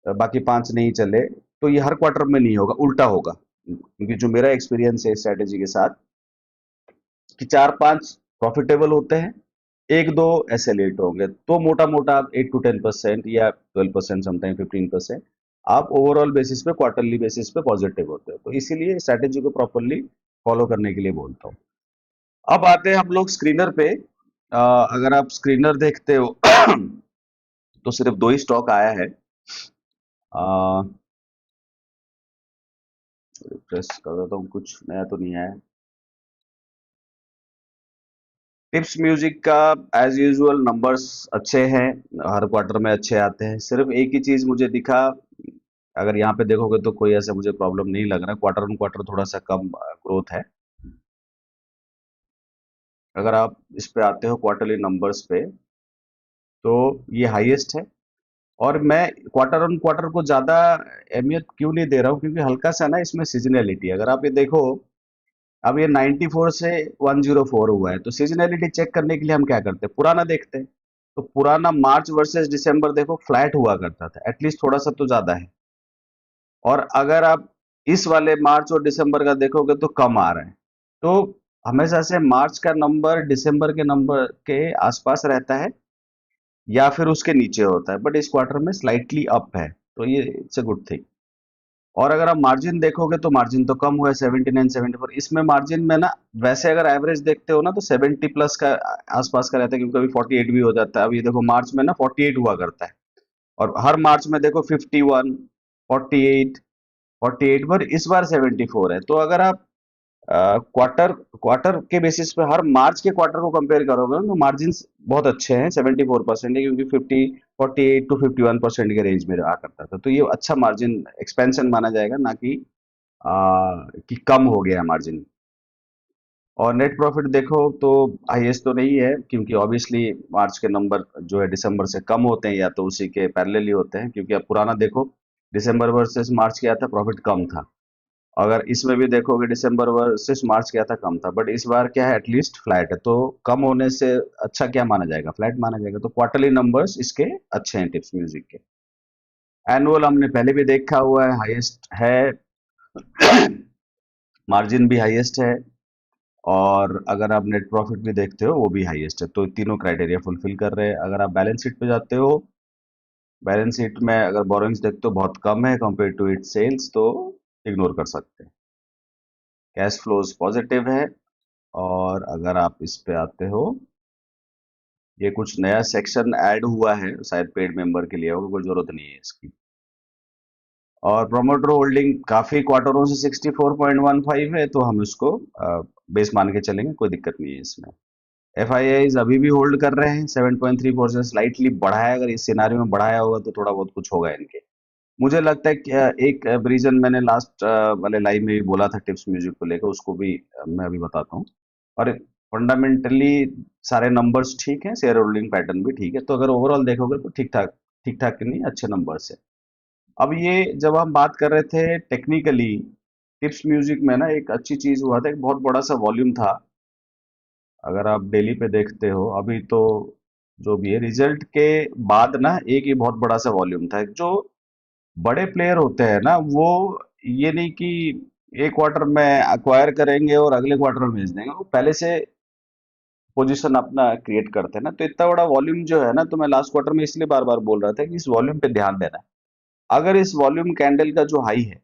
बाकी पांच नहीं चले, तो ये हर क्वार्टर में नहीं होगा, उल्टा होगा। क्योंकि जो मेरा एक्सपीरियंस है स्ट्रैटेजी के साथ, कि चार पांच प्रॉफिटेबल होते हैं, एक दो एसेलेट होंगे, तो मोटा मोटा आप 8 to 10% या 12%, समटाइम 15%, आप ओवरऑल बेसिस पे, क्वार्टरली बेसिस पे पॉजिटिव होते हो। तो इसीलिए स्ट्रैटेजी को प्रॉपरली फॉलो करने के लिए बोलता हूँ। अब आते हैं हम लोग स्क्रीनर पे। अगर आप स्क्रीनर देखते हो तो सिर्फ दो ही स्टॉक आया है। रिफ्रेश कर देता हूँ, कुछ नया तो नहीं आया। टिप्स म्यूजिक का एज यूजुअल नंबर्स अच्छे हैं, हर क्वार्टर में अच्छे आते हैं। सिर्फ एक ही चीज मुझे दिखा, अगर यहाँ पे देखोगे तो कोई ऐसा मुझे प्रॉब्लम नहीं लग रहा, क्वार्टर ऑन क्वार्टर थोड़ा सा कम ग्रोथ है। अगर आप इस पे आते हो क्वार्टरली नंबर्स पे, तो ये हाईएस्ट है। और मैं क्वार्टर ऑन क्वार्टर को ज्यादा अहमियत क्यों नहीं दे रहा हूँ, क्योंकि हल्का सा ना इसमें सीजनैलिटी, अगर आप ये देखो, अब ये 94 से 104 हुआ है, तो सीजनैलिटी चेक करने के लिए हम क्या करते हैं, पुराना देखते हैं। तो पुराना मार्च वर्सेस दिसंबर देखो, फ्लैट हुआ करता था, एटलीस्ट थोड़ा सा तो ज्यादा है। और अगर आप इस वाले मार्च और दिसंबर का देखोगे तो कम आ रहा है। तो हमेशा से मार्च का नंबर दिसंबर के नंबर के आसपास रहता है या फिर उसके नीचे होता है, बट इस क्वार्टर में स्लाइटली अप है, तो ये इट्स अ गुड थिंग। और अगर आप मार्जिन देखोगे तो मार्जिन तो कम हुआ है, 79 74। इसमें मार्जिन में ना, वैसे अगर एवरेज देखते हो ना तो 70 प्लस का आसपास का रहता है, क्योंकि कभी 48 भी हो जाता है। अब ये देखो मार्च में ना 48 हुआ करता है, और हर मार्च में देखो 51, 48, 48 पर, इस बार 74 है। तो अगर आप क्वार्टर क्वार्टर के बेसिस पे हर मार्च के क्वार्टर को कंपेयर करोगे ना, तो मार्जिन बहुत अच्छे हैं, 74% है, क्योंकि 48 to 51% के रेंज में रहा करता था। तो ये अच्छा मार्जिन एक्सपेंशन माना जाएगा, ना कि कि कम हो गया मार्जिन। और नेट प्रॉफिट देखो तो हाईएस्ट तो नहीं है, क्योंकि ऑब्वियसली मार्च के नंबर जो है दिसंबर से कम होते हैं, या तो उसी के पैरेलल ही होते हैं। क्योंकि अब पुराना देखो, दिसंबर वर्सेस मार्च क्या था, प्रॉफिट कम था। अगर इसमें भी देखोगे दिसंबर वर्सेस मार्च क्या था, कम था, बट इस बार क्या है, एटलीस्ट फ्लैट है। तो कम होने से अच्छा क्या माना जाएगा, फ्लैट माना जाएगा। तो क्वार्टरली नंबर्स इसके अच्छे हैं टिप्स म्यूजिक के। एनुअल हमने पहले भी देखा हुआ है, हाईएस्ट है, मार्जिन भी हाईएस्ट है, और अगर आप नेट प्रॉफिट भी देखते हो वो भी हाईएस्ट है। तो तीनों क्राइटेरिया फुलफिल कर रहे हैं। अगर आप बैलेंस शीट पे जाते हो, बैलेंस शीट में अगर बोरोइंग्स देखते हो बहुत कम है कंपेयर टू इट सेल्स, तो इग्नोर कर सकते हैं। कैश फ्लोज पॉजिटिव है। और अगर आप इस पे आते हो, ये कुछ नया सेक्शन ऐड हुआ है, शायद पेड मेंबर के लिए होगा, कोई जरूरत नहीं है इसकी। और प्रोमोटर होल्डिंग काफी क्वार्टरों से 64.15 है, तो हम इसको बेस मान के चलेंगे, कोई दिक्कत नहीं है इसमें। एफ आई आईज अभी भी होल्ड कर रहे हैं 7.34 से, स्लाइटली बढ़ा है। अगर इस सिनारियो में बढ़ाया होगा तो थोड़ा बहुत कुछ होगा इनके। मुझे लगता है कि एक रीजन मैंने लास्ट वाले लाइव में भी बोला था टिप्स म्यूजिक को लेकर, उसको भी मैं अभी बताता हूँ। और फंडामेंटली सारे नंबर्स ठीक हैं, शेयर होल्डिंग पैटर्न भी ठीक है। तो अगर ओवरऑल देखोगे तो ठीक ठाक, ठीक ठाक नहीं, अच्छे नंबर्स है। अब ये जब हम बात कर रहे थे टेक्निकली, टिप्स म्यूजिक में ना एक अच्छी चीज हुआ था, एक बहुत बड़ा सा वॉल्यूम था। अगर आप डेली पे देखते हो अभी तो, जो भी है रिजल्ट के बाद ना एक ये बहुत बड़ा सा वॉल्यूम था। जो बड़े प्लेयर होते हैं ना वो, ये नहीं कि एक क्वार्टर में अक्वायर करेंगे और अगले क्वार्टर में भेज देंगे, वो पहले से पोजीशन अपना क्रिएट करते हैं ना। तो इतना बड़ा वॉल्यूम जो है ना, तो मैं लास्ट क्वार्टर में इसलिए बार बार बोल रहा था कि इस वॉल्यूम पे ध्यान देना है। अगर इस वॉल्यूम कैंडल का जो हाई है,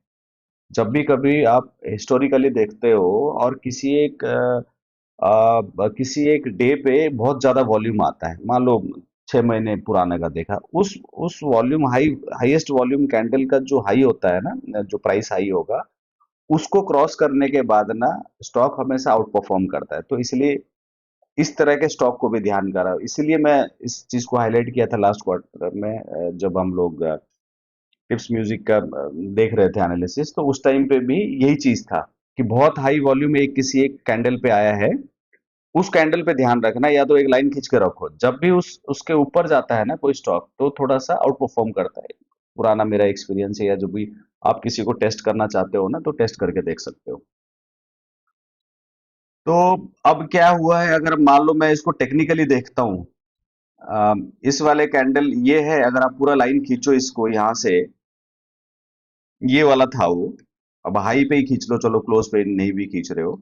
जब भी कभी आप हिस्टोरिकली देखते हो और किसी एक डे पे बहुत ज्यादा वॉल्यूम आता है, मान लो 6 महीने पुराने का देखा, उस वॉल्यूम हाईएस्ट वॉल्यूम कैंडल का जो हाई होता है ना, जो प्राइस हाई होगा, उसको क्रॉस करने के बाद ना स्टॉक हमेशा आउट परफॉर्म करता है। तो इसलिए इस तरह के स्टॉक को भी ध्यान करा, इसलिए मैं इस चीज को हाईलाइट किया था लास्ट क्वार्टर में, जब हम लोग टिप्स म्यूजिक का देख रहे थे एनालिसिस, तो उस टाइम पे भी यही चीज था कि बहुत हाई वॉल्यूम एक किसी एक कैंडल पे आया है, उस कैंडल पे ध्यान रखना, या तो एक लाइन खींच के रखो, जब भी उस उसके ऊपर जाता है ना कोई स्टॉक, तो थोड़ा सा आउट परफॉर्म करता है। पुराना मेरा एक्सपीरियंस है, या जो भी आप किसी को टेस्ट करना चाहते हो ना, तो टेस्ट करके देख सकते हो। तो अब क्या हुआ है, अगर मान लो मैं इसको टेक्निकली देखता हूँ, इस वाले कैंडल ये है, अगर आप पूरा लाइन खींचो इसको यहाँ से, ये वाला था वो। अब हाई पे ही खींच लो, चलो क्लोज पे नहीं भी खींच रहे हो,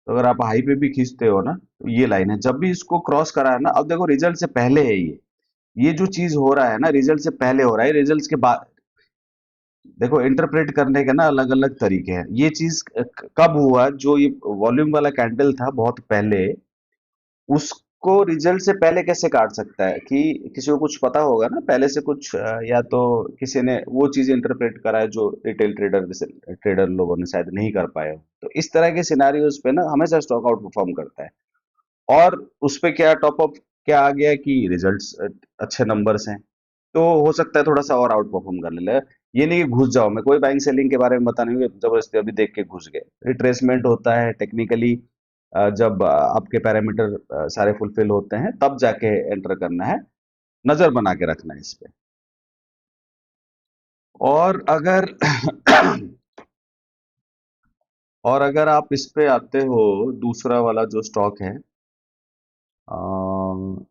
तो अगर आप हाई पे भी खींचते हो ना, तो ये लाइन है, जब भी इसको क्रॉस करा है ना, अब देखो रिजल्ट से पहले है ये जो चीज हो रहा है ना, रिजल्ट से पहले हो रहा है, रिजल्ट के बाद देखो, इंटरप्रेट करने के ना अलग अलग तरीके हैं। ये चीज कब हुआ, जो ये वॉल्यूम वाला कैंडल था बहुत पहले, उसको रिजल्ट से पहले कैसे काट सकता है, कि किसी को कुछ पता होगा ना पहले से कुछ, या तो किसी ने वो चीज इंटरप्रेट करा है जो रिटेल ट्रेडर लोगों ने शायद नहीं कर पाए हो। तो इस तरह के सिनारियोज पे ना हमेशा स्टॉक आउट परफॉर्म करता है। और उस पे क्या टॉप अप क्या आ गया कि रिजल्ट्स अच्छे नंबर्स हैं, तो हो सकता है थोड़ा सा और आउट परफॉर्म कर ले। ये नहीं कि घुस जाओ, मैं कोई बाइंग सेलिंग के बारे में बता नहीं हूँ, जबरदस्ती अभी देख के घुस गए। रिट्रेसमेंट होता है टेक्निकली, जब आपके पैरामीटर सारे फुलफिल होते हैं, तब जाके एंटर करना है, नजर बना के रखना है इस पे। और अगर और अगर आप इस पे आते हो, दूसरा वाला जो स्टॉक है,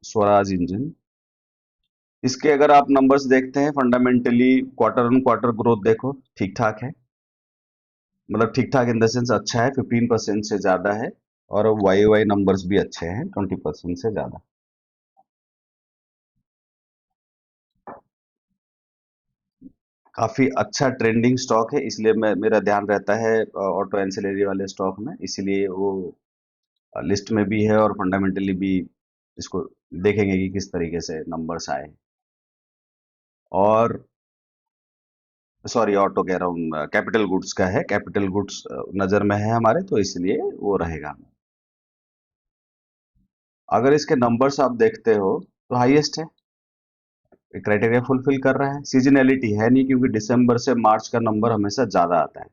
स्वराज इंजन, इसके अगर आप नंबर्स देखते हैं fundamentally, quarter on quarter growth देखो ठीक ठाक है, मतलब ठीक ठाक इन द सेंस अच्छा है, 15% से ज्यादा है। और वाई वाई नंबर्स भी अच्छे हैं, 20% से ज्यादा। काफी अच्छा ट्रेंडिंग स्टॉक है, इसलिए मैं मेरा ध्यान रहता है ऑटो एंसिलरी वाले स्टॉक में, इसलिए वो लिस्ट में भी है, और फंडामेंटली भी इसको देखेंगे कि किस तरीके से नंबर्स आए। और सॉरी, ऑटो कह रहा हूँ, कैपिटल गुड्स का है, कैपिटल गुड्स नजर में है हमारे, तो इसलिए वो रहेगा। अगर इसके नंबर्स आप देखते हो तो हाईएस्ट है, क्राइटेरिया फुलफिल कर रहा है। सीजनैलिटी है नहीं, क्योंकि दिसंबर से मार्च का नंबर हमेशा ज्यादा आता है।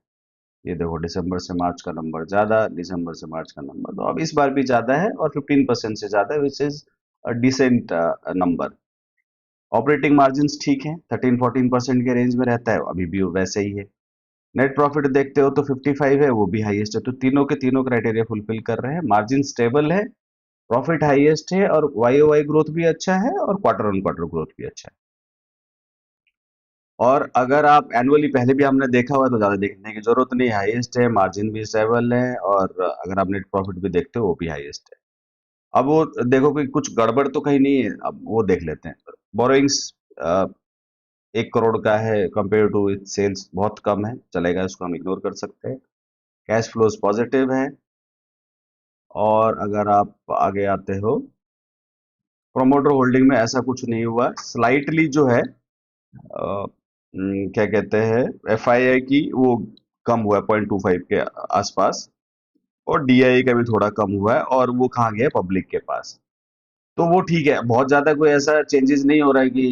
ये देखो, दिसंबर से मार्च का नंबर ज्यादा, दिसंबर से मार्च का नंबर, तो अब इस बार भी ज्यादा है, और 15% से ज्यादा है, which is decent number. Operating margin ठीक है, 13-14% के रेंज में रहता है, अभी भी वैसे ही है। नेट प्रॉफिट देखते हो तो 55 है, वो भी हाईएस्ट है। तो तीनों के तीनों क्राइटेरिया फुलफिल कर रहे हैं, मार्जिन स्टेबल है, प्रॉफिट हाईएस्ट है, और वाई ओ वाई ग्रोथ भी अच्छा है, और क्वार्टर ऑन क्वार्टर ग्रोथ भी अच्छा है। और अगर आप एनुअली पहले भी हमने देखा हुआ है, तो ज्यादा देखने की जरूरत नहीं, हाईएस्ट है, मार्जिन भी स्टेबल है, और अगर आप नेट प्रॉफिट भी देखते हो वो भी हाईएस्ट है। अब वो देखो कि कुछ गड़बड़ तो कहीं नहीं है, अब वो देख लेते हैं। बोरोइंग्स 1 करोड़ का है, कंपेयर टू विथ सेल्स बहुत कम है, चलेगा, इसको हम इग्नोर कर सकते हैं। कैश फ्लोज पॉजिटिव है। और अगर आप आगे आते हो, प्रोमोटर होल्डिंग में ऐसा कुछ नहीं हुआ, स्लाइटली जो है क्या कहते हैं, एफ आई आई की वो कम हुआ है 0.25 के आसपास, और डी आई का भी थोड़ा कम हुआ है, और वो कहाँ गया, पब्लिक के पास। तो वो ठीक है, बहुत ज्यादा कोई ऐसा चेंजेस नहीं हो रहा है कि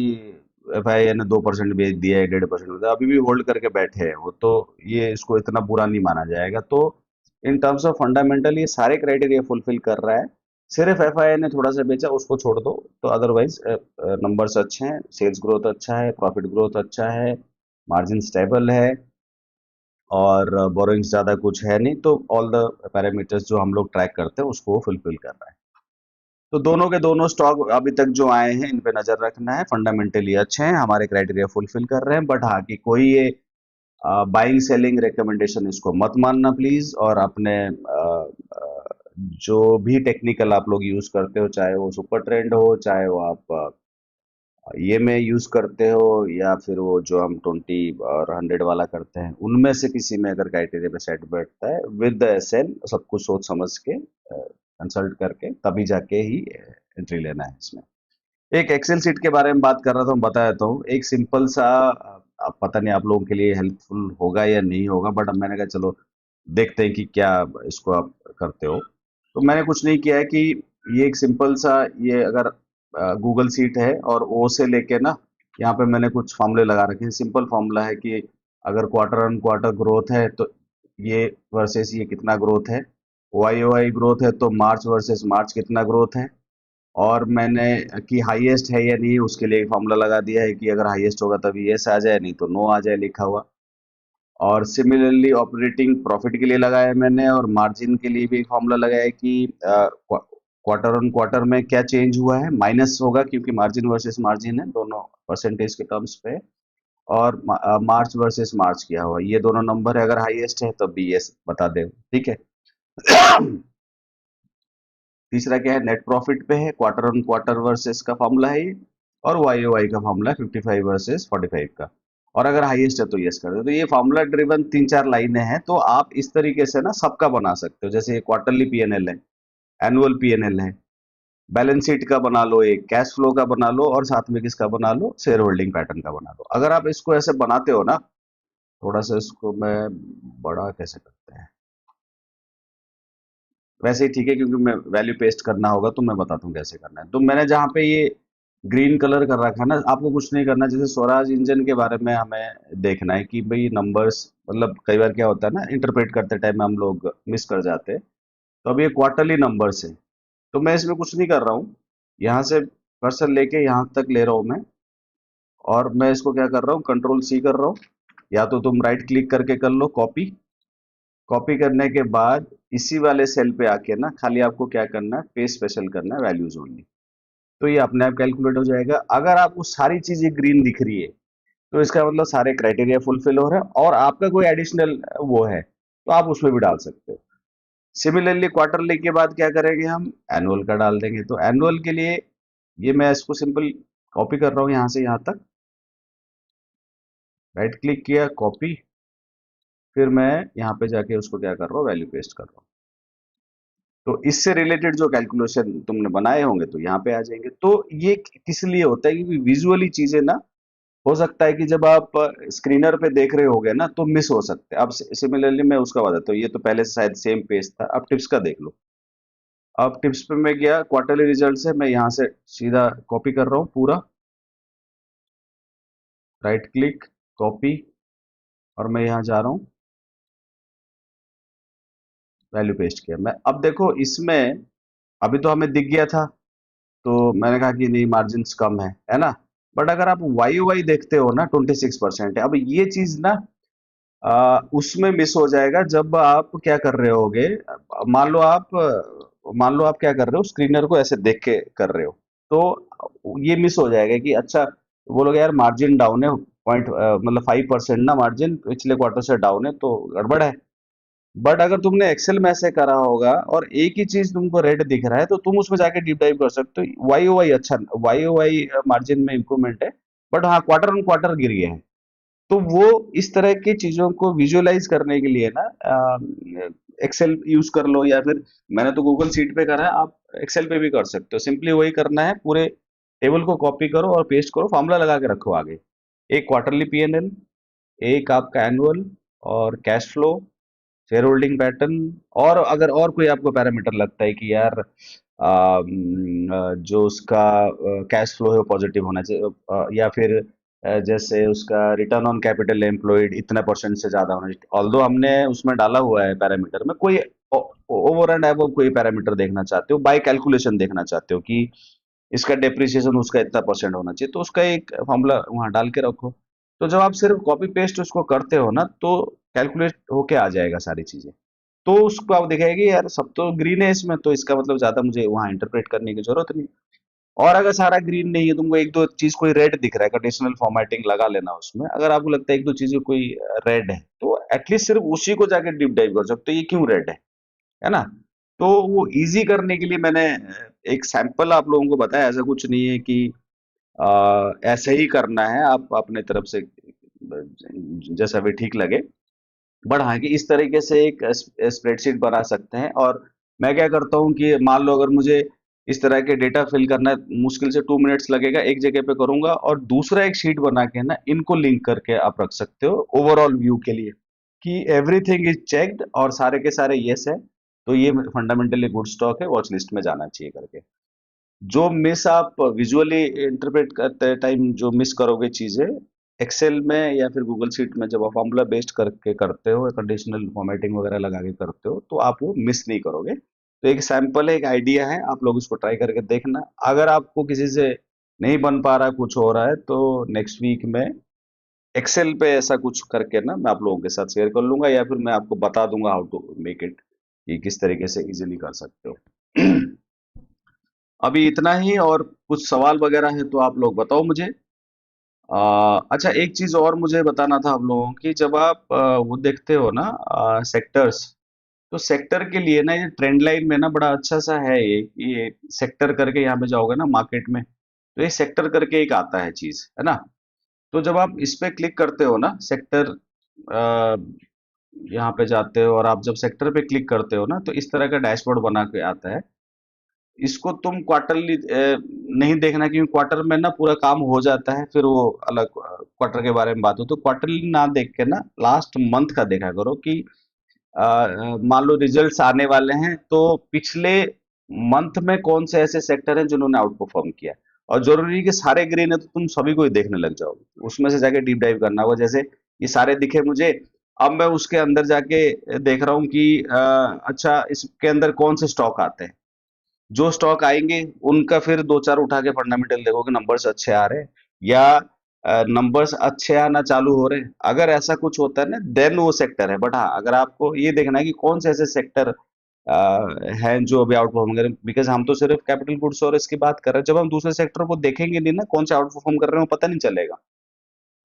एफ आई आई ने 2% बेच दिया है, 1.5% अभी भी होल्ड करके बैठे हैं वो, तो ये इसको इतना बुरा नहीं माना जाएगा। तो इन टर्म्स ऑफ फंडामेंटल ये सारे क्राइटेरिया फुलफिल कर रहा है। सिर्फ एफ आई आई ने थोड़ा सा बेचा, उसको छोड़ दो, तो अदरवाइज नंबर्स अच्छे हैं, सेल्स ग्रोथ अच्छा है, प्रॉफिट ग्रोथ अच्छा है, मार्जिन स्टेबल है, और बोरोइंग्स ज़्यादा कुछ है नहीं, तो ऑल द पैरामीटर्स जो हम लोग ट्रैक करते हैं उसको फुलफिल कर रहा है। तो दोनों के दोनों स्टॉक अभी तक जो आए हैं इन पे नजर रखना है, फंडामेंटली अच्छे हैं, हमारे क्राइटेरिया फुलफिल कर रहे हैं, बट हाँ कि कोई ये बाइंग सेलिंग रिकमेंडेशन इसको मत मानना प्लीज। और अपने जो भी टेक्निकल आप लोग यूज करते हो, चाहे वो सुपर ट्रेंड हो, चाहे वो आप ये में यूज करते हो, या फिर वो जो हम 20 और 100 वाला करते हैं, उनमें से किसी में अगर क्राइटेरिया पे सेट बैठता है विद द एसएल, सब कुछ सोच समझ के कंसल्ट करके तभी जाके ही एंट्री लेना है इसमें। एक एक्सेल सीट के बारे में बात कर रहा था, मैं बता देता हूँ। एक सिंपल सा, अब पता नहीं आप लोगों के लिए हेल्पफुल होगा या नहीं होगा, बट अब मैंने कहा चलो देखते हैं कि क्या इसको आप करते हो। तो मैंने कुछ नहीं किया है कि ये एक सिंपल सा, ये अगर गूगल सीट है और ओ से लेके ना, यहाँ पे मैंने कुछ फॉर्मूले लगा रखे हैं। सिंपल फॉर्मूला है कि अगर क्वार्टर ऑन क्वार्टर ग्रोथ है तो ये वर्सेस ये कितना ग्रोथ है, वाई ओ वाई ग्रोथ है तो मार्च वर्सेस मार्च कितना ग्रोथ है, और मैंने कि हाईएस्ट है या नहीं उसके लिए एक फॉर्मूला लगा दिया है कि अगर हाईएस्ट होगा तभी यस आ जाए, नहीं तो नो आ जाए लिखा हुआ। और सिमिलरली ऑपरेटिंग प्रॉफिट के लिए लगाया है मैंने, और मार्जिन के लिए भी एक फॉर्मूला लगाया है कि क्वार्टर ऑन क्वार्टर में क्या चेंज हुआ है, माइनस होगा क्योंकि मार्जिन वर्सेस मार्जिन है दोनों परसेंटेज के टर्म्स पे, और मार्च वर्सेस मार्च किया हुआ, ये दोनों नंबर है, अगर हाईएस्ट है तब भी यस बता दे, ठीक है। तीसरा क्या है, नेट प्रॉफिट पे है, क्वार्टर ऑन क्वार्टर वर्सेस का फॉर्मूला है ये, और वाई ओ वाई का फॉर्मूला है 55 वर्सेस 45 का, और अगर हाईएस्ट है तो यस कर दो। तो ये फॉर्मूला ड्रिवन 3-4 लाइनें हैं, तो आप इस तरीके से ना सबका बना सकते हो। जैसे ये क्वार्टरली पीएनएल है, एनुअल पीएनएल है, बैलेंस शीट का बना लो, एक कैश फ्लो का बना लो, और साथ में किसका बना लो, शेयर होल्डिंग पैटर्न का बना लो। अगर आप इसको ऐसे बनाते हो ना, थोड़ा सा इसको मैं बड़ा कैसे करते हैं, वैसे ही ठीक है, क्योंकि मैं वैल्यू पेस्ट करना होगा तो मैं बताता हूँ कैसे करना है। तो मैंने जहाँ पे ये ग्रीन कलर कर रखा है ना, आपको कुछ नहीं करना। जैसे स्वराज इंजन के बारे में हमें देखना है कि भाई नंबर्स, मतलब कई बार क्या होता है ना, इंटरप्रेट करते टाइम हम लोग मिस कर जाते हैं। तो अब ये क्वार्टरली नंबर्स है, तो मैं इसमें कुछ नहीं कर रहा हूँ, यहाँ से कर्सर लेके यहाँ तक ले रहा हूँ मैं, और मैं इसको क्या कर रहा हूँ, कंट्रोल सी कर रहा हूँ, या तो तुम राइट क्लिक करके कर लो कॉपी। कॉपी करने के बाद इसी वाले सेल पे आके ना, खाली आपको क्या करना है, पेस्ट स्पेशल करना है, वैल्यूज ओनली। तो ये अपने आप कैलकुलेट हो जाएगा। अगर आपको सारी चीजें ग्रीन दिख रही है तो इसका मतलब सारे क्राइटेरिया फुलफिल हो रहे हैं, और आपका कोई एडिशनल वो है तो आप उसमें भी डाल सकते हो। सिमिलरली क्वार्टरली के बाद क्या करेंगे, हम एनुअल का डाल देंगे। तो एनुअल के लिए ये मैं इसको सिंपल कॉपी कर रहा हूँ यहाँ से यहाँ तक, राइट क्लिक किया, कॉपी, फिर मैं यहाँ पे जाके उसको क्या कर रहा हूँ, वैल्यू पेस्ट कर रहा हूँ। तो इससे रिलेटेड जो कैलकुलेशन तुमने बनाए होंगे तो यहाँ पे आ जाएंगे। तो ये किस लिए होता है, क्योंकि विजुअली चीजें ना, हो सकता है कि जब आप स्क्रीनर पे देख रहे होगे ना तो मिस हो सकते हैं। अब सिमिलरली मैं उसका बताता हूँ, ये तो पहले से शायद सेम पेज था, अब टिप्स का देख लो। अब टिप्स पे मैं गया, क्वार्टरली रिजल्ट से मैं यहाँ से सीधा कॉपी कर रहा हूँ पूरा, राइट क्लिक, कॉपी, और मैं यहाँ जा रहा हूँ, वैल्यू पेस्ट किया मैं। अब देखो इसमें अभी तो हमें दिख गया था, तो मैंने कहा कि नहीं मार्जिन कम है ना। बट अगर आप वाई वाई देखते हो ना, 26% है। अब ये चीज ना उसमें मिस हो जाएगा जब आप क्या कर रहे होगे। मान लो आप क्या कर रहे हो, स्क्रीनर को ऐसे देख के कर रहे हो, तो ये मिस हो जाएगा कि अच्छा, बोलोगे यार मार्जिन डाउन है, पॉइंट मतलब 5% ना, मार्जिन पिछले क्वार्टर से डाउन है तो गड़बड़ है। बट अगर तुमने एक्सेल में ऐसे करा होगा और एक ही चीज तुमको रेट दिख रहा है, तो तुम उसमें जाके डीप डाइव कर सकते हो। वाई ओ वाई अच्छा, वाई ओ वाई मार्जिन में इंप्रूवमेंट है, बट हाँ क्वार्टर ऑन क्वार्टर गिर गया है। तो वो इस तरह की चीजों को विजुअलाइज करने के लिए ना एक्सेल यूज कर लो, या फिर मैंने तो गूगल शीट पे करा है, आप एक्सेल पे भी कर सकते हो। सिंपली वही करना है, पूरे टेबल को कॉपी करो और पेस्ट करो, फॉर्मूला लगा के रखो आगे। एक क्वार्टरली पीएनएल, एक आपका एनुअल, और cash flow, share holding pattern, और अगर और कोई आपको पैरामीटर लगता है कि यार जो उसका कैश फ्लो है वो पॉजिटिव होना चाहिए, या फिर जैसे उसका रिटर्न ऑन कैपिटल एम्प्लॉयड इतना परसेंट से ज्यादा होना चाहिए, ऑल्दो हमने उसमें डाला हुआ है पैरामीटर में, कोई ओवर एंड एबव कोई पैरामीटर देखना चाहते हो, बाय कैलकुलेशन देखना चाहते हो कि इसका डेप्रिसिएशन उसका इतना परसेंट होना चाहिए, तो उसका एक फॉर्मूला वहां डाल के रखो। तो जब आप सिर्फ कॉपी पेस्ट उसको करते हो ना, तो कैलकुलेट होके आ जाएगा सारी चीजें। तो उसको आप देखेंगे कि यार सब तो ग्रीन है इसमें, तो इसका मतलब ज्यादा मुझे वहां इंटरप्रेट करने की जरूरत नहीं। और अगर सारा ग्रीन नहीं है, तुमको एक दो चीज कोई रेड दिख रहा है, कंडीशनल फॉर्मेटिंग लगा लेना उसमें। अगर आपको लगता है एक दो चीजें कोई रेड है, तो एटलीस्ट सिर्फ उसी को जाके डीप डाइव कर सकते हो, ये क्यों रेड है ना। तो वो इजी करने के लिए मैंने एक सैंपल आप लोगों को बताया। ऐसा कुछ नहीं है कि ऐसे ही करना है, आप अपने तरफ से जैसा भी ठीक लगे। बट हाँ, कि इस तरीके से एक स्प्रेडशीट बना सकते हैं। और मैं क्या करता हूँ कि मान लो अगर मुझे इस तरह के डेटा फिल करना है, मुश्किल से 2 मिनट्स लगेगा, एक जगह पे करूंगा और दूसरा एक शीट बना के ना इनको लिंक करके आप रख सकते हो ओवरऑल व्यू के लिए, कि एवरीथिंग इज चेक्ड और सारे के सारे यस है, तो ये फंडामेंटली गुड स्टॉक है, वॉच लिस्ट में जाना चाहिए करके। जो मिस आप विजुअली इंटरप्रेट करते टाइम जो मिस करोगे चीजें, एक्सेल में या फिर गूगल शीट में जब आप फॉर्मूला बेस्ड करके करते हो, कंडीशनल फॉर्मेटिंग वगैरह लगा के करते हो, तो आप वो मिस नहीं करोगे। तो एक सैंपल है, एक आइडिया है, आप लोग इसको ट्राई करके देखना। अगर आपको किसी से नहीं बन पा रहा, कुछ हो रहा है, तो नेक्स्ट वीक में एक्सेल पे ऐसा कुछ करके ना मैं आप लोगों के साथ शेयर कर लूंगा, या फिर मैं आपको बता दूंगा हाउ टू मेक इट, कि किस तरीके से इजीली कर सकते हो। अभी इतना ही, और कुछ सवाल वगैरह है तो आप लोग बताओ मुझे। अच्छा, एक चीज और मुझे बताना था आप लोगों की, जब आप वो देखते हो ना सेक्टर्स, तो सेक्टर के लिए ना ये ट्रेंड लाइन में ना बड़ा अच्छा सा है, ये सेक्टर करके यहाँ पे जाओगे ना मार्केट में, तो ये सेक्टर करके एक आता है चीज, है ना। तो जब आप इस पे क्लिक करते हो ना, सेक्टर यहाँ पे जाते हो और आप जब सेक्टर पे क्लिक करते हो ना, तो इस तरह का डैशबोर्ड बना के आता है। इसको तुम क्वार्टरली नहीं देखना, क्योंकि क्वार्टर में ना पूरा काम हो जाता है, फिर वो अलग क्वार्टर के बारे में बात हो। तो क्वार्टरली ना देख के ना लास्ट मंथ का देखा करो, कि मान लो रिजल्ट्स आने वाले हैं, तो पिछले मंथ में कौन से ऐसे सेक्टर हैं जिन्होंने आउट परफॉर्म किया। और जरूरी नहीं कि सारे ग्रीन है तो तुम सभी को ही देखने लग जाओगे, उसमें से जाके डीप डाइव करना होगा। जैसे ये सारे दिखे मुझे, अब मैं उसके अंदर जाके देख रहा हूँ कि अच्छा इसके अंदर कौन से स्टॉक आते हैं। जो स्टॉक आएंगे उनका फिर दो चार उठा के फंडामेंटल देखोगे, नंबर्स अच्छे आ रहे हैं या नंबर्स अच्छे आना चालू हो रहे हैं। अगर ऐसा कुछ होता है ना, देन वो सेक्टर है। बट हाँ, अगर आपको ये देखना है कि कौन से ऐसे सेक्टर हैं जो अभी आउट परफॉर्म कर रहे हैं, बिकॉज हम तो सिर्फ कैपिटल गुड्स और इसकी बात कर रहे हैं, जब हम दूसरे सेक्टर को देखेंगे नहीं ना कौन से आउट परफॉर्म कर रहे हैं, वो पता नहीं चलेगा।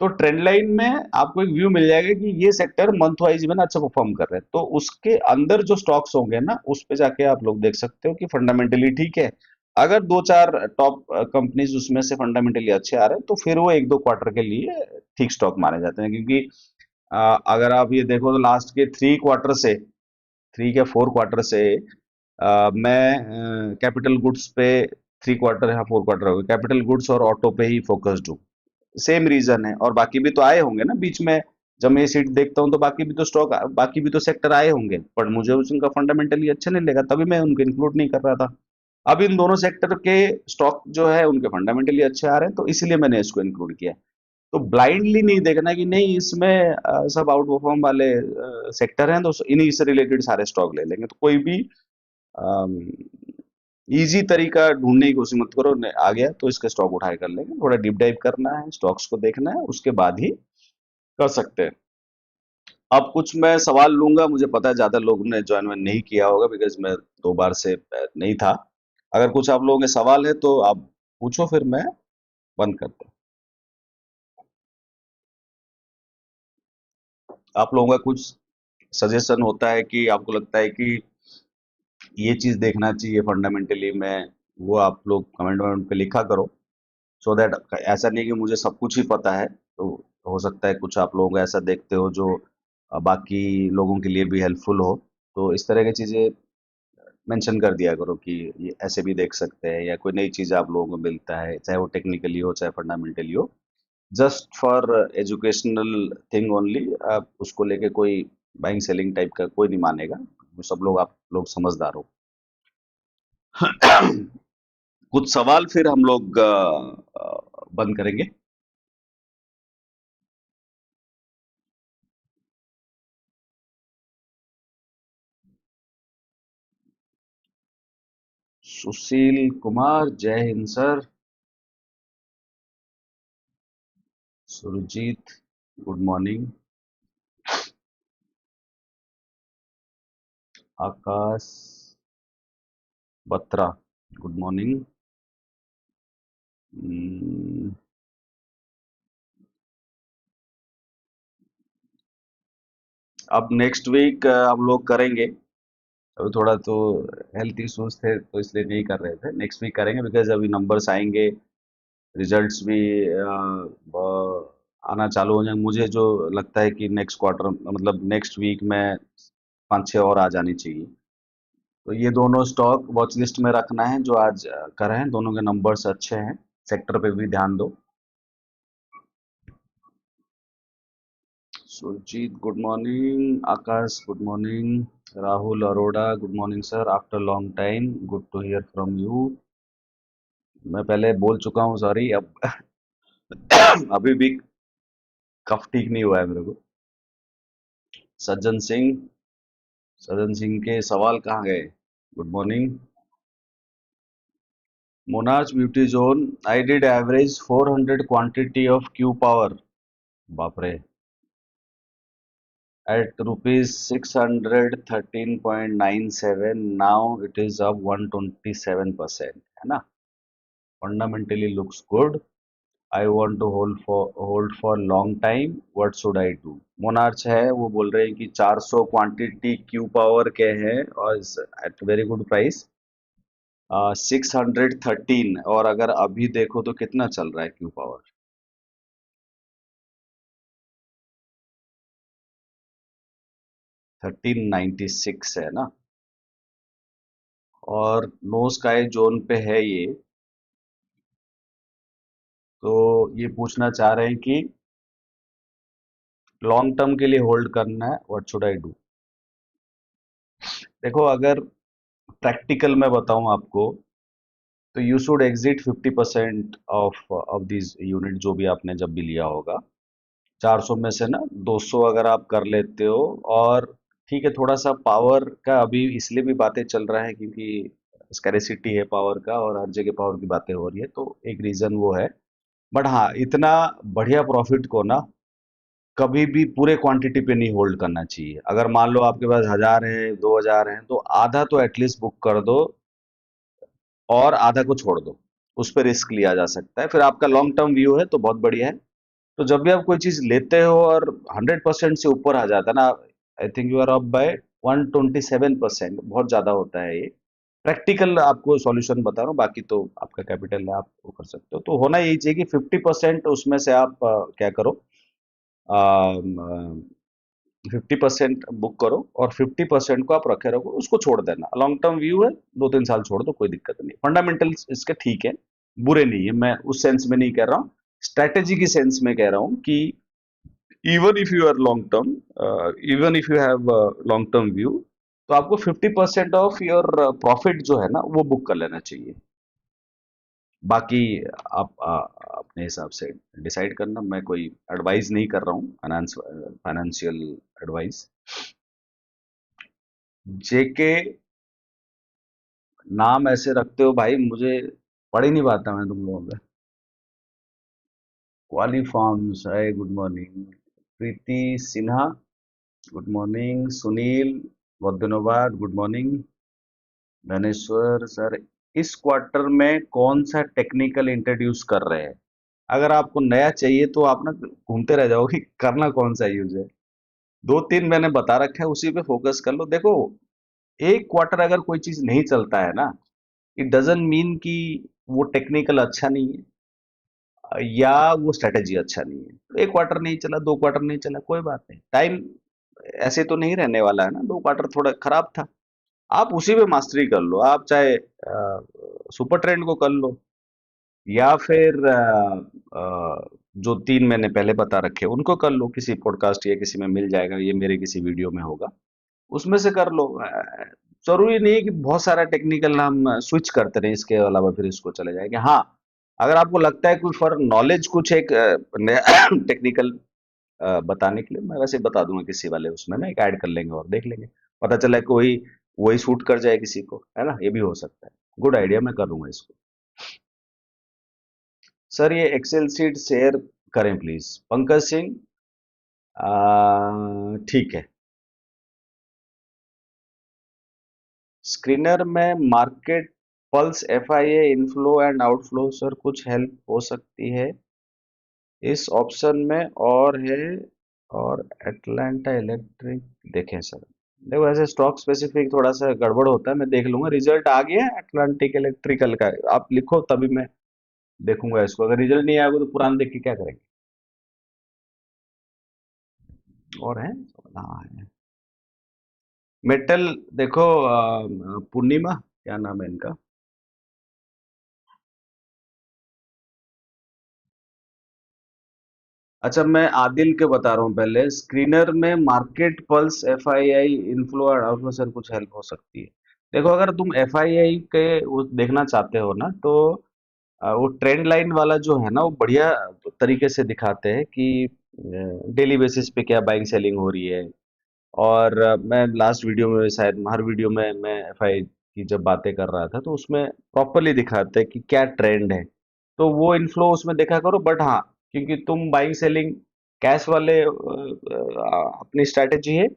तो ट्रेंड लाइन में आपको एक व्यू मिल जाएगा कि ये सेक्टर मंथ वाइज में ना अच्छा परफॉर्म कर रहे हैं, तो उसके अंदर जो स्टॉक्स होंगे ना, उस पे जाके आप लोग देख सकते हो कि फंडामेंटली ठीक है। अगर दो चार टॉप कंपनीज उसमें से फंडामेंटली अच्छे आ रहे हैं, तो फिर वो एक दो क्वार्टर के लिए ठीक स्टॉक माने जाते हैं। क्योंकि अगर आप ये देखो तो लास्ट के 3 क्वार्टर से, 3 या 4 क्वार्टर से मैं कैपिटल गुड्स पे 3 क्वार्टर या 4 क्वार्टर हो गए, कैपिटल गुड्स और ऑटो पे ही फोकस्ड हूँ। सेम रीजन है, और बाकी भी तो आए होंगे ना बीच में। जब मैं ये सीट देखता हूँ तो बाकी भी तो स्टॉक, बाकी भी तो सेक्टर आए होंगे, पर मुझे उनका फंडामेंटली अच्छा नहीं लगा, तभी मैं उनको इंक्लूड नहीं कर रहा था। अब इन दोनों सेक्टर के स्टॉक जो है उनके फंडामेंटली अच्छे आ रहे हैं, तो इसलिए मैंने इसको इंक्लूड किया। तो ब्लाइंडली नहीं देखना कि नहीं इसमें सब आउट परफॉर्म वाले सेक्टर हैं, तो इन्हीं से रिलेटेड सारे स्टॉक ले लेंगे। तो कोई भी इजी तरीका ढूंढने की कोशिश मत करो, आ गया तो इसके स्टॉक उठाए कर लेंगे। थोड़ा डीप डाइव करना है, स्टॉक्स को देखना है, उसके बाद ही कर सकते हैं। अब कुछ मैं सवाल लूंगा, मुझे पता है ज्यादा लोगों ने ज्वाइन नहीं किया होगा, बिकॉज मैं 2 बार से नहीं था। अगर कुछ आप लोगों के सवाल है तो आप पूछो, फिर मैं बंद करता हूँ। आप लोगों का कुछ सजेशन होता है कि आपको लगता है कि ये चीज देखना चाहिए फंडामेंटली में, वो आप लोग कमेंट वमेंट पे लिखा करो। सो दैट ऐसा नहीं कि मुझे सब कुछ ही पता है, तो हो सकता है कुछ आप लोग ऐसा देखते हो जो बाकी लोगों के लिए भी हेल्पफुल हो। तो इस तरह की चीजें मेंशन कर दिया करो कि ये ऐसे भी देख सकते हैं, या कोई नई चीज आप लोगों को मिलता है, चाहे वो टेक्निकली हो चाहे फंडामेंटली हो, just for educational thing only. आप उसको लेके कोई बाइंग सेलिंग टाइप का कोई नहीं मानेगा। वो सब लोग, आप लोग समझदार हो। कुछ सवाल फिर हम लोग बंद करेंगे। सुशील कुमार, जय Hind sir. Surjit good morning. Akash Batra, good morning. Hmm, अब नेक्स्ट वीक हम लोग करेंगे। अभी थोड़ा तो हेल्थ इश्यूज थे तो इसलिए नहीं कर रहे थे। नेक्स्ट वीक करेंगे बिकॉज अभी नंबर्स आएंगे, रिजल्ट्स भी आना चालू हो जाएंगे। मुझे जो लगता है कि नेक्स्ट क्वार्टर मतलब नेक्स्ट वीक में 5-6 और आ जानी चाहिए। तो ये दोनों स्टॉक वॉच लिस्ट में रखना है जो आज कर रहे हैं। दोनों के नंबर्स अच्छे हैं। सेक्टर पे भी ध्यान दो। Surjit good morning, Akash good morning, Rahul Arora good morning sir, after long time, good to hear from you. मैं पहले बोल चुका हूँ, सॉरी। अब अभी भी कफ ठीक नहीं हुआ है मेरे को। सज्जन सिंह, सज्जन सिंह के सवाल कहाँ गए? Good morning. Monarch beauty zone, I did average 400 quantity of Q power, बाप रे, at rupees 613.97, now it is up 127%, है ना? Fundamentally looks good. I want to hold for long time. What should I do? Monarch है, वो बोल रहे हैं कि 400 क्वांटिटी क्यू पावर के हैं और एट वेरी गुड प्राइस 613। और अगर अभी देखो तो कितना चल रहा है क्यू पावर? 1396 है ना। और नो स्काई जोन पे है ये। तो ये पूछना चाह रहे हैं कि लॉन्ग टर्म के लिए होल्ड करना है, व्हाट शुड आई डू? देखो, अगर प्रैक्टिकल में बताऊं आपको, तो you should exit 50% of this unit, जो भी आपने जब भी लिया होगा। 400 में से ना 200 अगर आप कर लेते हो। और ठीक है, थोड़ा सा पावर का अभी इसलिए भी बातें चल रहा है क्योंकि स्कैरिसिटी है पावर का और हर जगह पावर की बातें हो रही है, तो एक रीजन वो है। बट हाँ, इतना बढ़िया प्रॉफिट को ना कभी भी पूरे क्वांटिटी पे नहीं होल्ड करना चाहिए। अगर मान लो आपके पास 1000 है, 2000 है, तो आधा तो एटलीस्ट बुक कर दो और आधा को छोड़ दो। उस पर रिस्क लिया जा सकता है। फिर आपका लॉन्ग टर्म व्यू है तो बहुत बढ़िया है। तो जब भी आप कोई चीज लेते हो और 100% से ऊपर आ जाता है ना, I think you are up by 127%, बहुत ज्यादा होता है ये। प्रैक्टिकल आपको सॉल्यूशन बता रहा हूँ, बाकी तो आपका कैपिटल है, आप वो कर सकते हो। तो होना यही चाहिए कि 50% उसमें से आप क्या करो, 50% बुक करो और 50% को आप रखे रखो, उसको छोड़ देना। लॉन्ग टर्म व्यू है, 2-3 साल छोड़ दो, कोई दिक्कत नहीं। फंडामेंटल्स इसके ठीक है, बुरे नहीं है। मैं उस सेंस में नहीं कह रहा हूँ, स्ट्रैटेजी की सेंस में कह रहा हूँ कि even if you are long term, even if you have long term view, तो आपको 50% ऑफ योर प्रॉफिट जो है ना वो बुक कर लेना चाहिए। बाकी आप अपने हिसाब से डिसाइड करना। मैं कोई एडवाइस नहीं कर रहा हूँ, फाइनेंशियल एडवाइस। जेके नाम ऐसे रखते हो भाई, मुझे पढ़ ही नहीं पाता मैं तुम लोगों का। क्वाली फॉर्म्स है, गुड मॉर्निंग। प्रीति सिन्हा, गुड मॉर्निंग। सुनील, बहुत दिनों बाद, गुड मॉर्निंग। धनेश्वर सर, इस क्वार्टर में कौन सा टेक्निकल इंट्रोड्यूस कर रहे हैं? अगर आपको नया चाहिए तो आप ना घूमते रह जाओगे कि करना कौन सा यूज है। 2-3 मैंने बता रखा है, उसी पे फोकस कर लो। देखो, एक क्वार्टर अगर कोई चीज नहीं चलता है ना, इट डजंट मीन कि वो टेक्निकल अच्छा नहीं है या वो स्ट्रेटेजी अच्छा नहीं है। तो एक क्वार्टर नहीं चला, 2 क्वार्टर नहीं चला, कोई बात नहीं। टाइम ऐसे तो नहीं रहने वाला है ना। 2 क्वार्टर थोड़ा खराब था, आप उसी पे मास्टरी कर लो। आप चाहे सुपर ट्रेंड को कर लो या फिर जो 3 मैंने पहले बता रखे उनको कर लो। किसी पॉडकास्ट या किसी में मिल जाएगा, ये मेरे किसी वीडियो में होगा, उसमें से कर लो। जरूरी नहीं है कि बहुत सारा टेक्निकल हम स्विच करते रहे, इसके अलावा फिर इसको चले जाएंगे। हाँ, अगर आपको लगता है कोई फॉर नॉलेज कुछ एक नया टेक्निकल बताने के लिए, मैं वैसे बता दूंगा किसी वाले उसमें ना, एक ऐड कर लेंगे और देख लेंगे। पता चला कोई वही सूट कर जाए किसी को, है ना, ये भी हो सकता है। गुड आइडिया, मैं करूंगा इसको। सर ये एक्सेल सीट शेयर करें प्लीज, पंकज सिंह। ठीक है। स्क्रीनर में market pulse, FIA, inflow and outflow, sir कुछ हेल्प हो सकती है इस ऑप्शन में? और है, और एटलांटा इलेक्ट्रिक देखें सर। देखो ऐसे स्टॉक स्पेसिफिक थोड़ा सा गड़बड़ होता है, मैं देख लूंगा। रिजल्ट आ गया है अटलांटिक इलेक्ट्रिकल का, आप लिखो तभी मैं देखूंगा इसको। अगर रिजल्ट नहीं आएगा तो पुराना देख के क्या करेंगे। और है, हाँ है। मेटल देखो, पूर्णिमा क्या नाम है इनका। अच्छा मैं आदिल के बता रहा हूँ पहले। स्क्रीनर में मार्केट पल्स, एफआईआई, इनफ्लो और आउटफ्लो सर कुछ हेल्प हो सकती है। देखो अगर तुम एफआईआई के वो देखना चाहते हो ना, तो वो ट्रेंड लाइन वाला जो है ना, वो बढ़िया तरीके से दिखाते हैं कि डेली बेसिस पे क्या बाइंग सेलिंग हो रही है। और मैं लास्ट वीडियो में, शायद हर वीडियो में मैं एफआई की जब बातें कर रहा था, तो उसमें प्रॉपरली दिखाते हैं कि क्या ट्रेंड है। तो वो इनफ्लो उसमें देखा करो। बट हाँ, क्योंकि तुम बाइंग सेलिंग कैश वाले अपनी स्ट्रैटेजी है,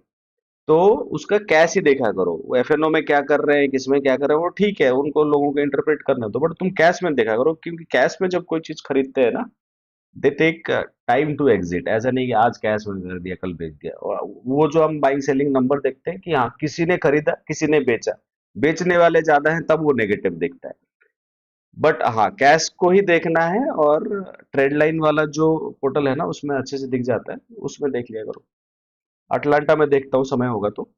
तो उसका कैश ही देखा करो। वो एफएनओ में क्या कर रहे हैं, किसमें क्या कर रहे हैं, वो ठीक है, उनको लोगों को इंटरप्रेट करने दो। बट तुम कैश में देखा करो, क्योंकि कैश में जब कोई चीज खरीदते हैं ना, they take time to exit. ऐसा नहीं कि आज कैश में कर दिया कल बेच दिया। और वो जो हम बाइंग सेलिंग नंबर देखते हैं कि हाँ किसी ने खरीदा किसी ने बेचा, बेचने वाले ज्यादा हैं तब वो नेगेटिव दिखता है। बट हाँ, कैश को ही देखना है। और ट्रेड लाइन वाला जो पोर्टल है ना, उसमें अच्छे से दिख जाता है, उसमें देख लिया करो। अटलांटा में देखता हूँ समय होगा तो।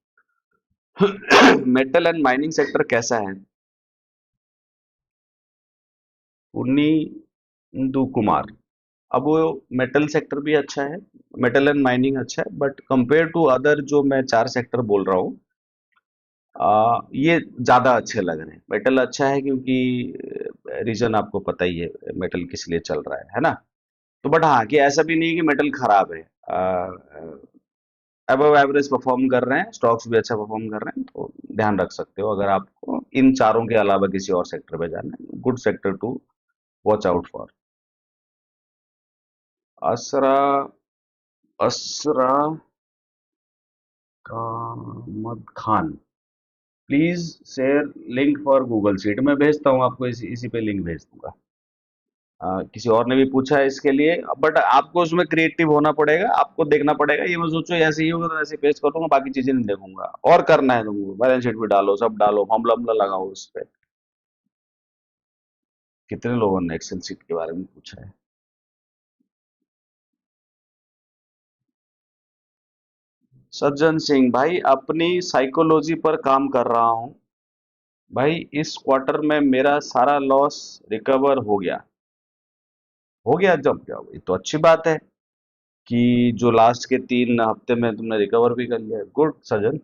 मेटल एंड माइनिंग सेक्टर कैसा है? पुनींदु कुमार। अब वो मेटल सेक्टर भी अच्छा है, मेटल एंड माइनिंग अच्छा है, बट कंपेयर टू अदर जो मैं चार सेक्टर बोल रहा हूँ, ये ज्यादा अच्छे लग रहे हैं। मेटल अच्छा है क्योंकि रीजन आपको पता ही है मेटल किस लिए चल रहा है ना। तो बट हाँ, कि ऐसा भी नहीं है कि मेटल खराब है। अबव एवरेज परफॉर्म कर रहे हैं, स्टॉक्स भी अच्छा परफॉर्म कर रहे हैं, तो ध्यान रख सकते हो अगर आपको इन चारों के अलावा किसी और सेक्टर पे जाना है। Good sector to watch out for. Asra, Asra Kamad Khan, please share link for Google sheet. मैं भेजता हूँ आपको, इसी पे लिंक भेज दूंगा। किसी और ने भी पूछा है इसके लिए, बट आपको उसमें क्रिएटिव होना पड़ेगा, आपको देखना पड़ेगा। ये मत सोचो ऐसे ही होगा तो ऐसे पेस्ट कर दूंगा, बाकी चीजें नहीं देखूंगा। और करना है तुमको, बैलेंस शीट भी डालो, सब डालो, फॉर्मूला वमला लगाओ उस पे। कितने लोगों ने एक्सेल शीट के बारे में पूछा है? सज्जन सिंह भाई, अपनी साइकोलॉजी पर काम कर रहा हूँ भाई। इस क्वार्टर में मेरा सारा लॉस रिकवर हो गया। हो गया जब क्या, ये तो अच्छी बात है कि जो लास्ट के 3 हफ्ते में तुमने रिकवर भी कर लिया। गुड सजन।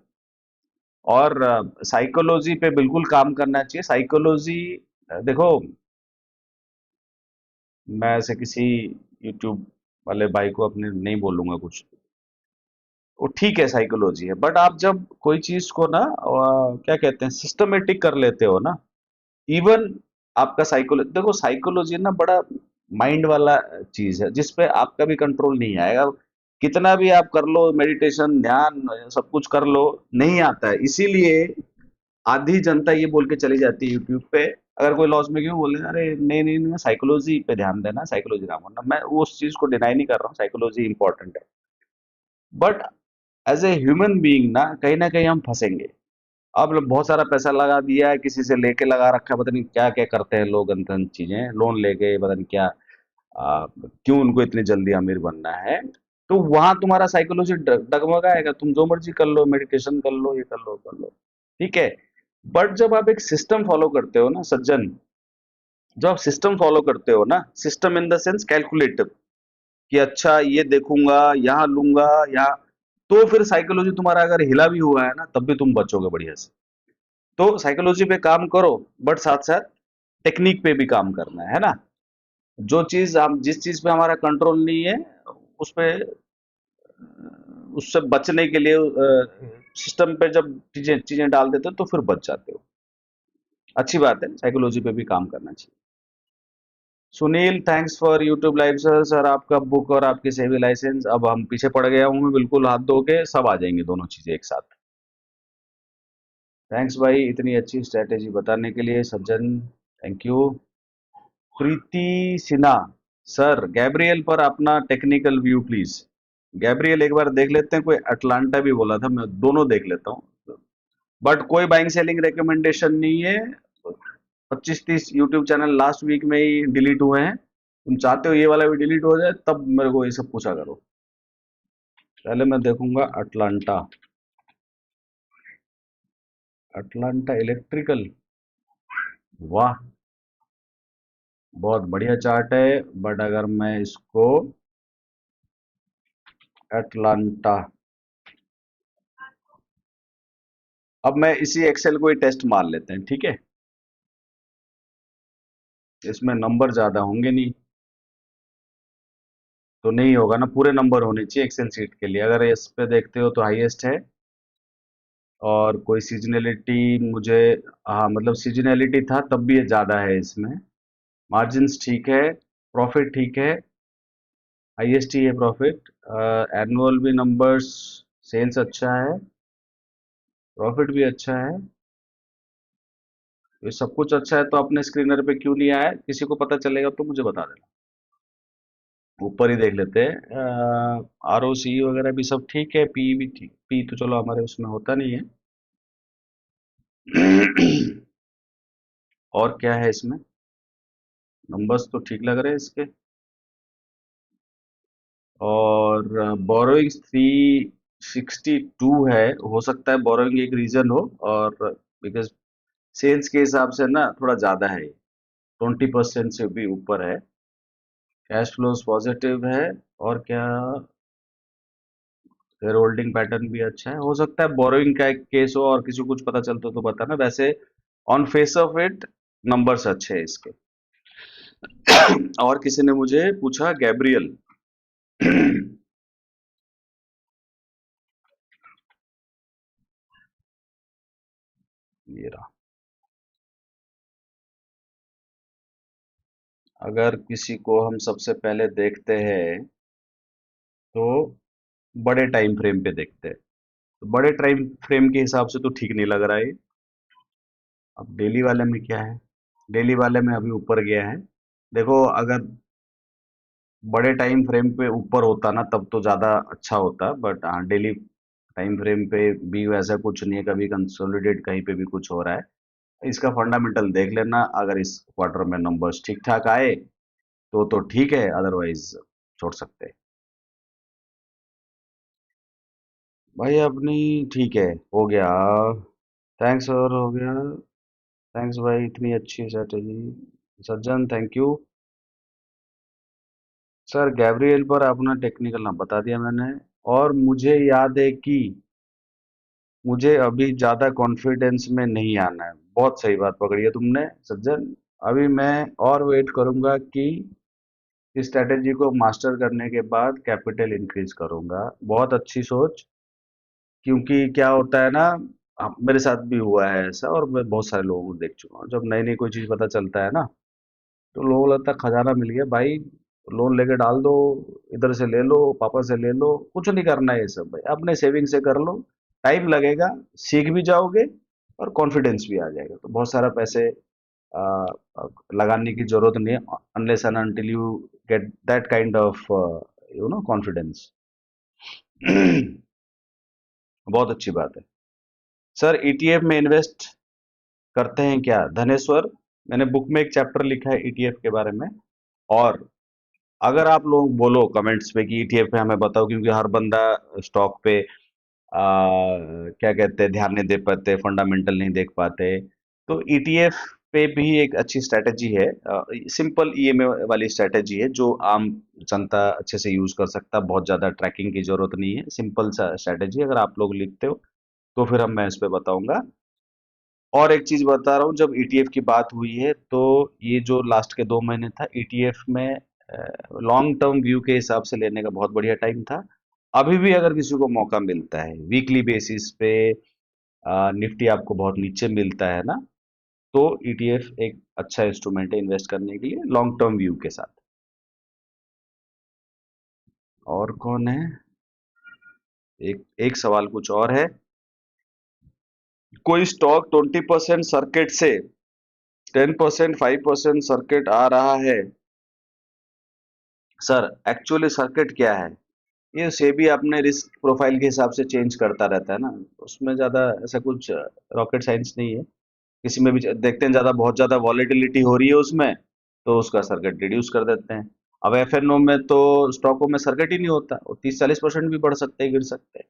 और साइकोलॉजी पे बिल्कुल काम करना चाहिए। साइकोलॉजी देखो, मैं ऐसे किसी यूट्यूब वाले भाई को अपने नहीं बोलूंगा कुछ, वो ठीक है साइकोलॉजी है। बट आप जब कोई चीज को ना क्या कहते हैं, सिस्टमेटिक कर लेते हो ना, इवन आपका साइकोलॉजी, देखो साइकोलॉजी ना बड़ा माइंड वाला चीज है, जिस पे आपका भी कंट्रोल नहीं आएगा। कितना भी आप कर लो, मेडिटेशन, ध्यान, सब कुछ कर लो, नहीं आता है। इसीलिए आधी जनता ये बोल के चली जाती है यूट्यूब पे, अगर कोई लॉस में क्यों बोले, अरे नहीं नहीं नहीं, साइकोलॉजी पे ध्यान देना, साइकोलॉजी काम करना। मैं उस चीज को डिनाई नहीं कर रहा हूँ, साइकोलॉजी इंपॉर्टेंट है। But as a human being ना कहीं हम फंसेंगे। अब बहुत सारा पैसा लगा दिया है, किसी से लेके लगा रखा है, पता नहीं क्या क्या करते हैं लोग, अंतन चीजें लोन लेके, पता नहीं क्या, क्यों उनको इतनी जल्दी अमीर बनना है। तो वहां तुम्हारा साइकोलॉजी डगमगाएगा। तुम जो मर्जी कर लो, मेडिटेशन कर लो, ये कर लो, ठीक है। बट जब आप एक सिस्टम फॉलो करते हो ना सज्जन, जब आप सिस्टम फॉलो करते हो ना, system in the sense calculative, कि अच्छा ये देखूंगा, यहाँ लूंगा, यहाँ, तो फिर साइकोलॉजी तुम्हारा अगर हिला भी हुआ है ना, तब भी तुम बचोगे बढ़िया से। तो साइकोलॉजी पे काम करो, बट साथ साथ टेक्निक पे भी काम करना है ना। जो चीज हम, जिस चीज पे हमारा कंट्रोल नहीं है, उस पे, उससे बचने के लिए सिस्टम पे जब चीजें चीजें डाल देते हो तो फिर बच जाते हो। अच्छी बात है, साइकोलॉजी पे भी काम करना चाहिए। Sunil, thanks for YouTube live sir. Sir आपका बुक और आपकी सेवी लाइसेंस, अब हम पीछे पड़ गया हूँ मैं बिल्कुल, हाथ धो के सब आ जाएंगे दोनों चीजें एक साथ। थैंक्स भाई इतनी अच्छी स्ट्रेटेजी बताने के लिए सज्जन, thank you. Preeti Sinha, sir Gabriel पर अपना टेक्निकल व्यू प्लीज। गैब्रियल एक बार देख लेते हैं, कोई अटलांटा भी बोला था, मैं दोनों देख लेता हूँ, बट कोई बाइंग सेलिंग रिकमेंडेशन नहीं है। 25-30 यूट्यूब चैनल लास्ट वीक में ही डिलीट हुए हैं, तुम चाहते हो ये वाला भी डिलीट हो जाए तब मेरे को ये सब पूछा करो। पहले मैं देखूंगा अटलांटा, अटलांटा इलेक्ट्रिकल, वाह बहुत बढ़िया चार्ट है, बट अगर मैं इसको अटलांटा, अब मैं इसी एक्सेल को ही टेस्ट मार लेते हैं, ठीक है, इसमें नंबर ज्यादा होंगे नहीं तो नहीं होगा ना, पूरे नंबर होने चाहिए एक्सेल सीट के लिए। अगर इस पे देखते हो तो हाईएस्ट है, और कोई सीजनलिटी मुझे, हाँ मतलब सीजनलिटी था तब भी ये ज़्यादा है इसमें। मार्जिन्स ठीक है, प्रॉफिट ठीक है, हाईएस्ट ही है प्रॉफिट, एनुअल भी नंबर्स, सेल्स अच्छा है, प्रॉफिट भी अच्छा है, ये सब कुछ अच्छा है, तो अपने स्क्रीनर पे क्यों नहीं आया, किसी को पता चलेगा तो मुझे बता देना। ऊपर ही देख लेते हैं, आर ओ सी वगैरह भी सब ठीक है, पी भी ठीक, पी तो चलो हमारे उसमें होता नहीं है। और क्या है इसमें, नंबर्स तो ठीक लग रहे हैं इसके, और बोरोइंग्स 362 है, हो सकता है बोरोइंग एक रीजन हो, और बिकॉज सेल्स के हिसाब से ना थोड़ा ज्यादा है, 20% से भी ऊपर है, कैश फ्लोज पॉजिटिव है, और क्या, शेयर होल्डिंग पैटर्न भी अच्छा है, हो सकता है बोरोइंग का एक केस हो, और किसी को कुछ पता चलता तो बताना, वैसे on face of it numbers अच्छे हैं इसके। और किसी ने मुझे पूछा गैब्रियल, ये रहा, अगर किसी को हम सबसे पहले देखते हैं तो बड़े टाइम फ्रेम पे देखते हैं, तो बड़े टाइम फ्रेम के हिसाब से तो ठीक नहीं लग रहा है। अब डेली वाले में क्या है, डेली वाले में अभी ऊपर गया है, देखो अगर बड़े टाइम फ्रेम पे ऊपर होता ना तब तो ज़्यादा अच्छा होता, बट हाँ डेली टाइम फ्रेम पे भी वैसा कुछ नहीं है, कभी कंसोलिडेट कहीं पे भी कुछ हो रहा है। इसका फंडामेंटल देख लेना, अगर इस क्वार्टर में नंबर्स ठीक ठाक आए तो ठीक है, अदरवाइज छोड़ सकते हैं। भाई अपनी ठीक है, हो गया, थैंक्स और हो गया, थैंक्स भाई इतनी अच्छी strategy, Sajjan thank you. Sir Gabriel पर अपना टेक्निकल नाम बता दिया मैंने, और मुझे याद है कि मुझे अभी ज़्यादा कॉन्फिडेंस में नहीं आना है, बहुत सही बात पकड़ी है तुमने सज्जन। अभी मैं और वेट करूंगा कि इस स्ट्रेटेजी को मास्टर करने के बाद कैपिटल इंक्रीज करूंगा, बहुत अच्छी सोच। क्योंकि क्या होता है ना, मेरे साथ भी हुआ है ऐसा, और मैं बहुत सारे लोगों को देख चुका हूँ, जब नई नई कोई चीज़ पता चलता है ना, तो लोगों को लगता है खजाना मिल गया भाई, लोन लेके डाल दो, इधर से ले लो, पापा से ले लो, कुछ नहीं करना है ये सब भाई, अपने सेविंग से कर लो, टाइम लगेगा, सीख भी जाओगे, और कॉन्फिडेंस भी आ जाएगा, तो बहुत सारा पैसे आ, लगाने की जरूरत नहीं है, unless and until you get that kind of confidence. बहुत अच्छी बात है। सर ईटीएफ में इन्वेस्ट करते हैं क्या धनेश्वर, मैंने बुक में एक चैप्टर लिखा है ईटीएफ के बारे में, और अगर आप लोग बोलो कमेंट्स पे कि ईटीएफ पे हमें बताओ, क्योंकि हर बंदा स्टॉक पे क्या कहते हैं ध्यान नहीं दे पाते, फंडामेंटल नहीं देख पाते, तो ईटीएफ पे भी एक अच्छी स्ट्रैटेजी है, सिंपल ईएमए वाली स्ट्रैटेजी है, जो आम जनता अच्छे से यूज कर सकता, बहुत ज्यादा ट्रैकिंग की जरूरत नहीं है, सिंपल सा स्ट्रैटेजी, अगर आप लोग लिखते हो तो फिर हम मैं इस पे बताऊंगा। और एक चीज बता रहा हूँ, जब ईटीएफ की बात हुई है तो ये जो लास्ट के 2 महीने था ईटीएफ में, लॉन्ग टर्म व्यू के हिसाब से लेने का बहुत बढ़िया टाइम था। अभी भी अगर किसी को मौका मिलता है वीकली बेसिस पे, निफ्टी आपको बहुत नीचे मिलता है ना, तो ईटीएफ एक अच्छा इंस्ट्रूमेंट है इन्वेस्ट करने के लिए लॉन्ग टर्म व्यू के साथ। और कौन है? एक एक सवाल कुछ और है। कोई स्टॉक 20% सर्किट से 10% 5% सर्किट आ रहा है। सर एक्चुअली सर्किट क्या है? ये सेबी अपने रिस्क प्रोफाइल के हिसाब से चेंज करता रहता है ना। उसमें ज्यादा ऐसा कुछ रॉकेट साइंस नहीं है। किसी में भी देखते हैं ज्यादा बहुत ज्यादा वॉलेटिलिटी हो रही है उसमें, तो उसका सर्किट रिड्यूस कर देते हैं। अब एफएनओ में तो स्टॉकों में सर्किट ही नहीं होता, वो 30-40% भी बढ़ सकते हैं गिर सकते हैं।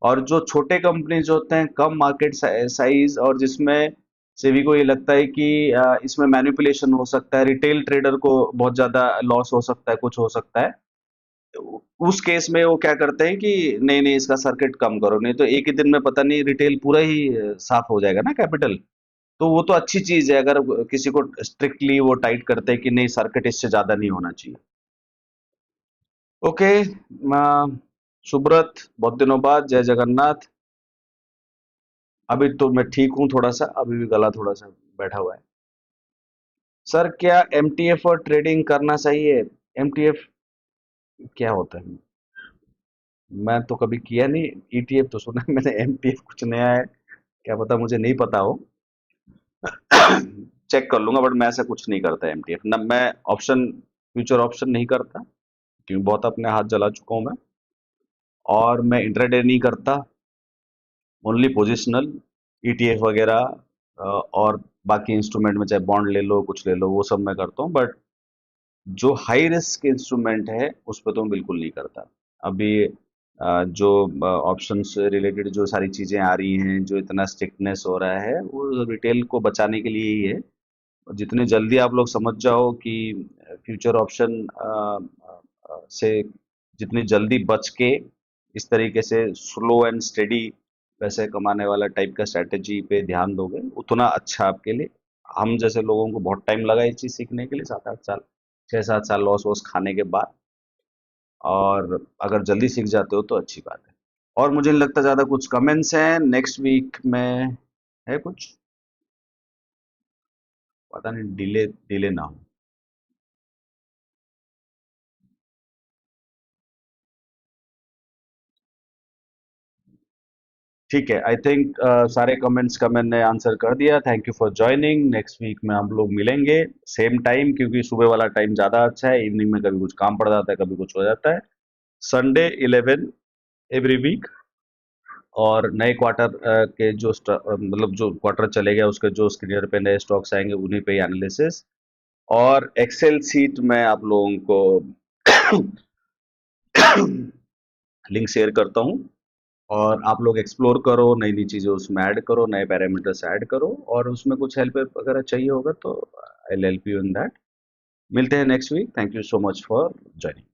और जो छोटे कंपनीज होते हैं कम मार्केट साइज और जिसमें सेबी को ये लगता है कि इसमें मैनिपुलेशन हो सकता है, रिटेल ट्रेडर को बहुत ज्यादा लॉस हो सकता है, कुछ हो सकता है, तो उस केस में वो क्या करते हैं कि नहीं नहीं इसका सर्किट कम करो, नहीं तो एक ही दिन में पता नहीं रिटेल पूरा ही साफ हो जाएगा ना कैपिटल। तो वो तो अच्छी चीज है अगर किसी को स्ट्रिक्टली वो टाइट करते हैं कि नहीं सर्किट इससे ज्यादा नहीं होना चाहिए। ओके। सुब्रत, बहुत दिनों बाद, जय जगन्नाथ। अभी तो मैं ठीक हूँ थोड़ा सा, अभी भी गला थोड़ा सा बैठा हुआ है। सर क्या एमटीएफ और ट्रेडिंग करना सही है? एमटीएफ क्या होता है? मैं तो कभी किया नहीं। ईटीएफ तो सुना है मैंने, एमटीएफ कुछ नया है, क्या पता मुझे नहीं पता हो। चेक कर लूंगा, बट मैं ऐसा कुछ नहीं करता एमटीएफ ना। मैं ऑप्शन फ्यूचर ऑप्शन नहीं करता क्योंकि बहुत अपने हाथ जला चुका हूं मैं। और मैं इंट्राडे नहीं करता, ओनली पोजिशनल ईटीएफ वगैरह। और बाकी इंस्ट्रूमेंट में चाहे बॉन्ड ले लो कुछ ले लो वो सब मैं करता हूँ, बट जो हाई रिस्क इंस्ट्रूमेंट है उस पर तो मैं बिल्कुल नहीं करता। अभी जो ऑप्शन से रिलेटेड जो सारी चीजें आ रही हैं, जो इतना स्ट्रिक्टनेस हो रहा है, वो रिटेल को बचाने के लिए ही है। और जितनी जल्दी आप लोग समझ जाओ कि फ्यूचर ऑप्शन से जितनी जल्दी बच के इस तरीके से स्लो एंड स्टेडी पैसे कमाने वाला टाइप का स्ट्रेटेजी पे ध्यान दोगे उतना अच्छा आपके लिए। हम जैसे लोगों को बहुत टाइम लगा ये चीज सीखने के लिए, 7-8 साल, 6-7 साल लॉस वॉस खाने के बाद। और अगर जल्दी सीख जाते हो तो अच्छी बात है। और मुझे नहीं लगता ज्यादा कुछ कमेंट्स हैं नेक्स्ट वीक में, है कुछ? पता नहीं, डिले डिले ना हो। ठीक है, आई थिंक सारे कमेंट्स का मैंने आंसर कर दिया। Thank you for joining. Next week में हम लोग मिलेंगे सेम टाइम, क्योंकि सुबह वाला टाइम ज़्यादा अच्छा है, इवनिंग में कभी कुछ काम पड़ जाता है कभी कुछ हो जाता है। Sunday 11 every week. और नए क्वार्टर के जो मतलब जो क्वार्टर चले गया उसके जो स्क्रीनर पे नए स्टॉक्स आएंगे उन्हीं पे एनालिसिस। और एक्सेल सीट में आप लोगों को लिंक शेयर करता हूँ। और आप लोग एक्सप्लोर करो, नई नई चीज़ें उसमें ऐड करो, नए पैरामीटर्स ऐड करो, और उसमें कुछ हेल्प अगर चाहिए होगा तो I will help you in that. मिलते हैं next week. Thank you so much for joining.